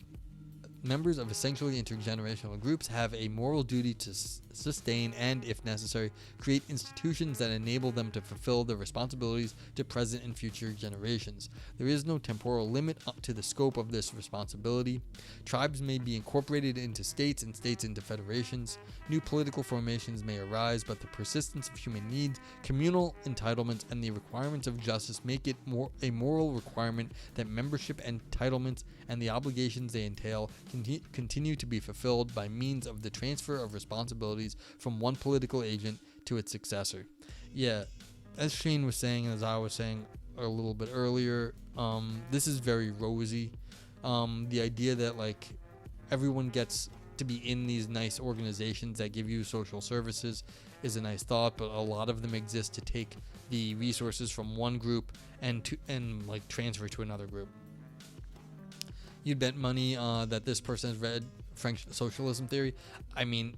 essentially intergenerational groups have a moral duty to sustain and, if necessary, create institutions that enable them to fulfill their responsibilities to present and future generations. There is no temporal limit up to the scope of this responsibility. Tribes may be incorporated into states and states into federations. New political formations may arise, but the persistence of human needs, communal entitlements, and the requirements of justice make it a moral requirement that membership entitlements and the obligations they entail continue to be fulfilled by means of the transfer of responsibilities from one political agent to its successor. Yeah, as Shane was saying, and as I was saying a little bit earlier, this is very rosy. The idea that like everyone gets to be in these nice organizations that give you social services is a nice thought, but a lot of them exist to take the resources from one group and like transfer to another group. You'd bet money that this person has read French socialism theory. I mean,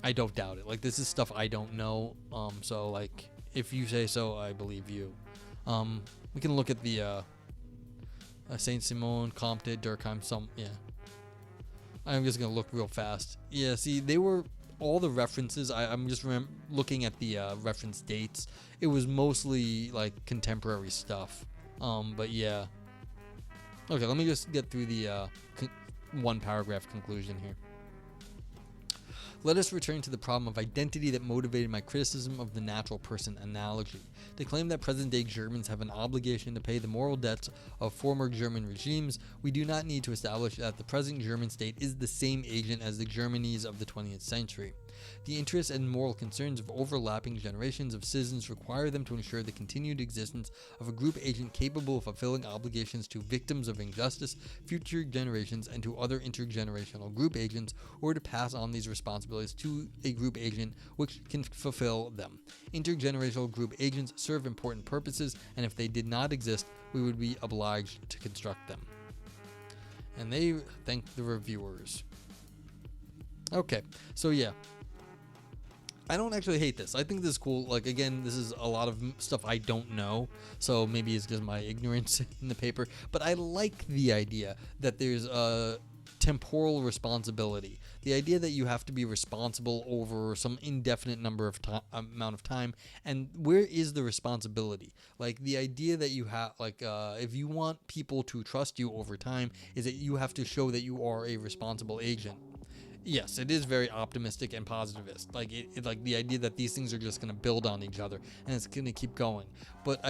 I don't doubt it. Like, this is stuff I don't know. So, like, if you say so, I believe you. We can look at the Saint-Simon, Comte, Durkheim, yeah. I'm just going to look real fast. Yeah, see, they were all the references. I'm just looking at the reference dates. It was mostly, like, contemporary stuff. But, yeah. Okay, let me just get through the one paragraph conclusion here. Let us return to the problem of identity that motivated my criticism of the natural person analogy. To claim that present-day Germans have an obligation to pay the moral debts of former German regimes, we do not need to establish that the present German state is the same agent as the Germanies of the 20th century. The interests and moral concerns of overlapping generations of citizens require them to ensure the continued existence of a group agent capable of fulfilling obligations to victims of injustice, future generations, and to other intergenerational group agents, or to pass on these responsibilities to a group agent which can fulfill them. Intergenerational group agents serve important purposes, and if they did not exist, we would be obliged to construct them. And they thank the reviewers. Okay, so yeah. I don't actually hate this. I think this is cool. Like, again, this is a lot of stuff I don't know, so maybe it's just my ignorance in the paper. But I like the idea that there's a temporal responsibility. The idea that you have to be responsible over some indefinite number of amount of time, and where is the responsibility? Like, the idea that you have, like, if you want people to trust you over time, is that you have to show that you are a responsible agent. Yes, it is very optimistic and positivist. Like, like the idea that these things are just going to build on each other and it's going to keep going. But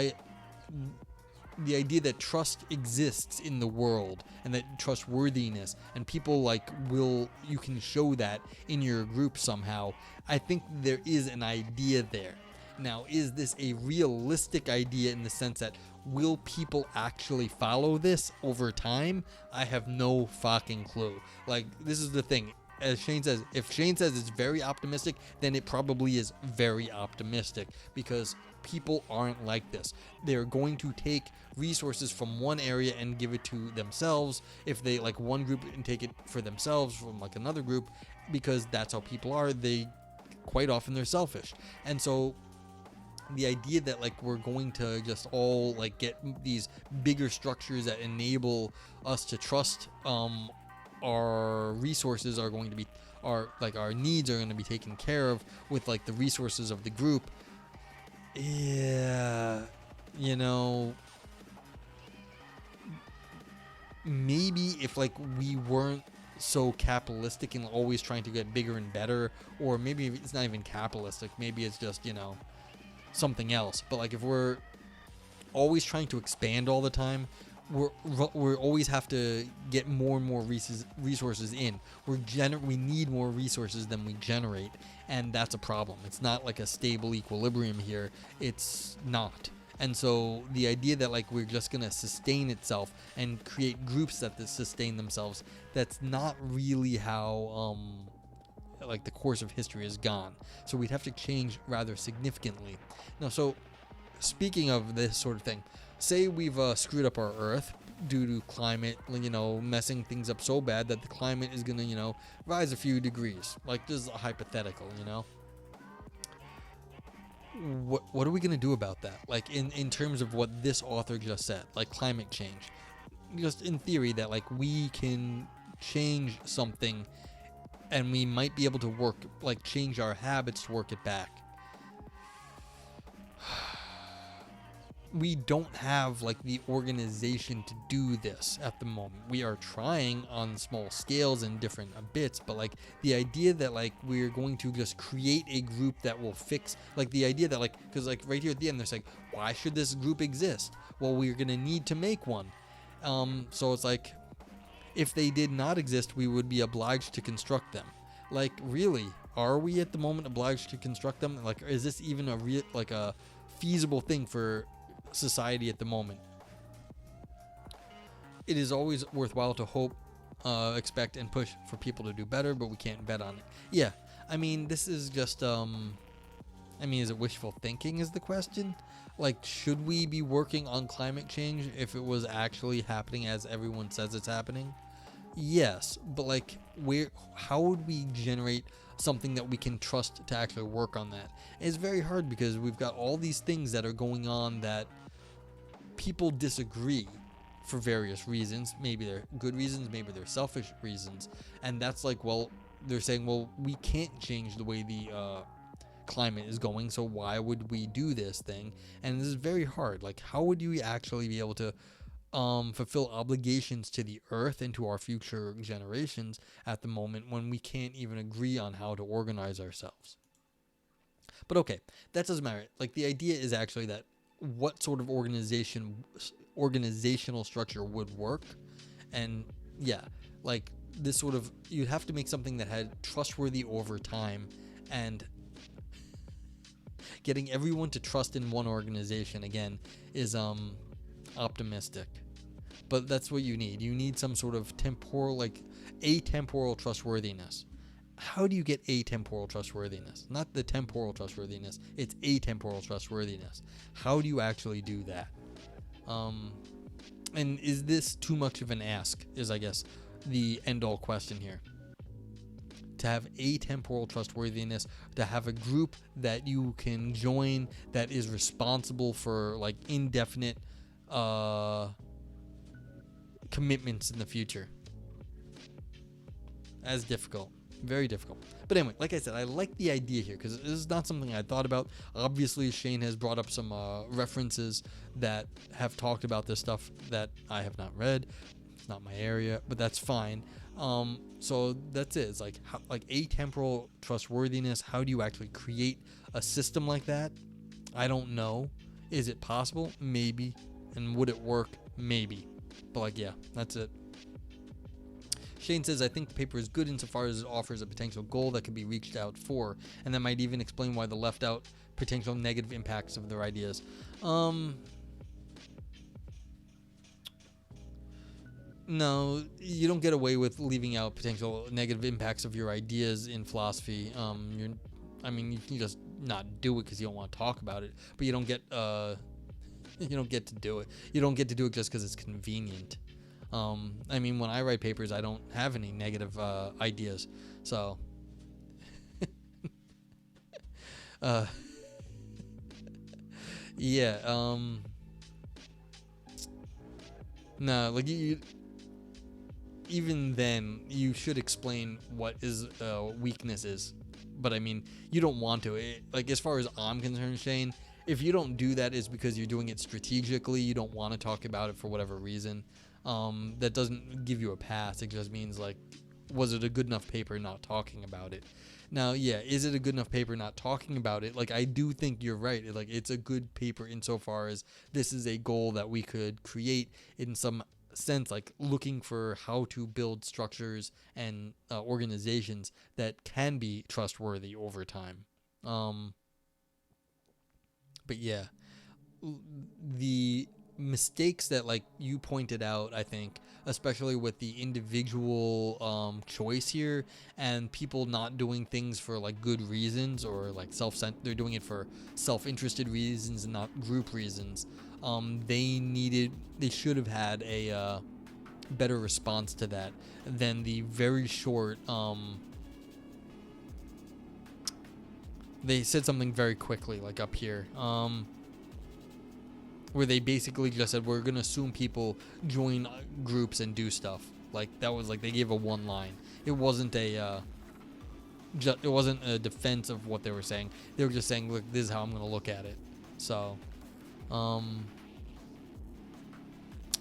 the idea that trust exists in the world and that trustworthiness and people like you can show that in your group somehow. I think there is an idea there. Now, is this a realistic idea in the sense that will people actually follow this over time? I have no fucking clue. Like, this is the thing. As Shane says, if Shane says it's very optimistic, then it probably is very optimistic because people aren't like this. They're going to take resources from one area and give it to themselves. If they like one group and take it for themselves from like another group, because that's how people are. They quite often they're selfish. And so the idea that like we're going to just all like get these bigger structures that enable us to trust our resources are going to be our needs are going to be taken care of with like the resources of the group. Yeah, you know, maybe if like we weren't so capitalistic and always trying to get bigger and better, or maybe it's not even capitalistic, maybe it's just, you know, something else. But like if we're always trying to expand all the time, we're always have to get more and more resources in. We need more resources than we generate, and that's a problem. It's not like a stable equilibrium here. It's not. And so the idea that like we're just gonna sustain itself and create groups that sustain themselves, that's not really how like the course of history has gone. So we'd have to change rather significantly. Now, so speaking of this sort of thing, say we've screwed up our Earth due to climate, messing things up so bad that the climate is gonna, rise a few degrees. Like, this is a hypothetical. What are we gonna do about that? Like, in terms of what this author just said, like climate change. Just in theory that like we can change something and we might be able to change our habits to work it back. We don't have like the organization to do this at the moment. We are trying on small scales and different bits, but like the idea that like we're going to just create a group that will fix, like the idea that like, because like right here at the end, there's like, why should this group exist? Well, we're gonna need to make one. So it's like, if they did not exist, we would be obliged to construct them. Like, really, are we at the moment obliged to construct them? Like, is this even a feasible thing for society at the moment? It is always worthwhile to hope, expect, and push for people to do better, but we can't bet on it. Yeah, I mean, this is just, is it wishful thinking is the question? Like, should we be working on climate change if it was actually happening as everyone says it's happening? Yes, but like, how would we generate something that we can trust to actually work on that? It's very hard because we've got all these things that are going on that people disagree for various reasons. Maybe they're good reasons, maybe they're selfish reasons. And that's like, well, they're saying, well, we can't change the way the climate is going, so why would we do this thing? And this is very hard. Like, how would you actually be able to fulfill obligations to the earth and to our future generations at the moment when we can't even agree on how to organize ourselves? But okay, that doesn't matter. Like, the idea is actually that what sort of organizational structure would work. And yeah, like this sort of, you'd have to make something that had trustworthy over time, and getting everyone to trust in one organization again is optimistic. But that's what you need. You need some sort of temporal, like atemporal trustworthiness. How do you get atemporal trustworthiness? Not the temporal trustworthiness, it's atemporal trustworthiness. How do you actually do that? And is this too much of an ask, is I guess the end-all question here. To have atemporal trustworthiness, to have a group that you can join that is responsible for like indefinite commitments in the future. As difficult. Very difficult. But anyway, like I said, I like the idea here because this is not something I thought about. Obviously, Shane has brought up some references that have talked about this stuff that I have not read. It's not my area, but that's fine. So that's it. It's like atemporal trustworthiness. How do you actually create a system like that? I don't know. Is it possible? Maybe. And would it work? Maybe. But like, yeah, that's it. Shane says, I think the paper is good insofar as it offers a potential goal that can be reached out for, and that might even explain why the left out potential negative impacts of their ideas. No, you don't get away with leaving out potential negative impacts of your ideas in philosophy. You can just not do it because you don't want to talk about it, but you don't get to do it. You don't get to do it just because it's convenient. When I write papers, I don't have any negative ideas, so yeah. No, like even then, you should explain what is weakness is. But I mean, you don't want to. Like, as far as I'm concerned, Shane, if you don't do that, it's because you're doing it strategically. You don't want to talk about it for whatever reason. That doesn't give you a pass. It just means, like, was it a good enough paper not talking about it? Now, yeah, is it a good enough paper not talking about it? Like, I do think you're right. Like, it's a good paper insofar as this is a goal that we could create in some sense, like looking for how to build structures and organizations that can be trustworthy over time. But yeah, the mistakes that like you pointed out, I think, especially with the individual choice here and people not doing things for like good reasons or like they're doing it for self-interested reasons and not group reasons. They should have had a better response to that than the very short they said something very quickly, like up here, where they basically just said, we're going to assume people join groups and do stuff. Like, that was like, they gave a one line. It wasn't a defense of what they were saying. They were just saying, look, this is how I'm going to look at it. So, and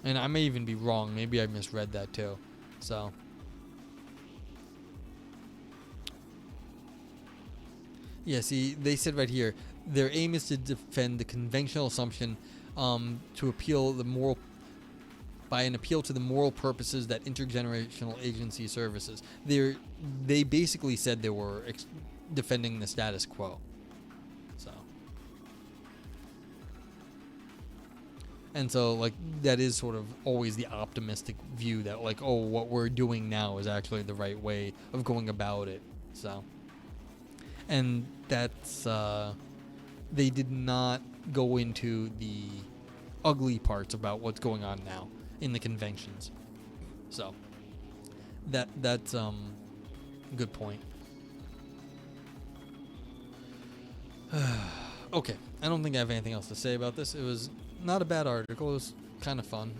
I may even be wrong. Maybe I misread that too. So, yeah, see, they said right here, their aim is to defend the conventional assumption to appeal to the moral purposes that intergenerational agency services. They basically said they were defending the status quo. So, and so like that is sort of always the optimistic view that like, oh, what we're doing now is actually the right way of going about it. So. And that's, they did not go into the ugly parts about what's going on now in the conventions. So, that's, good point. Okay, I don't think I have anything else to say about this. It was not a bad article. It was kind of fun.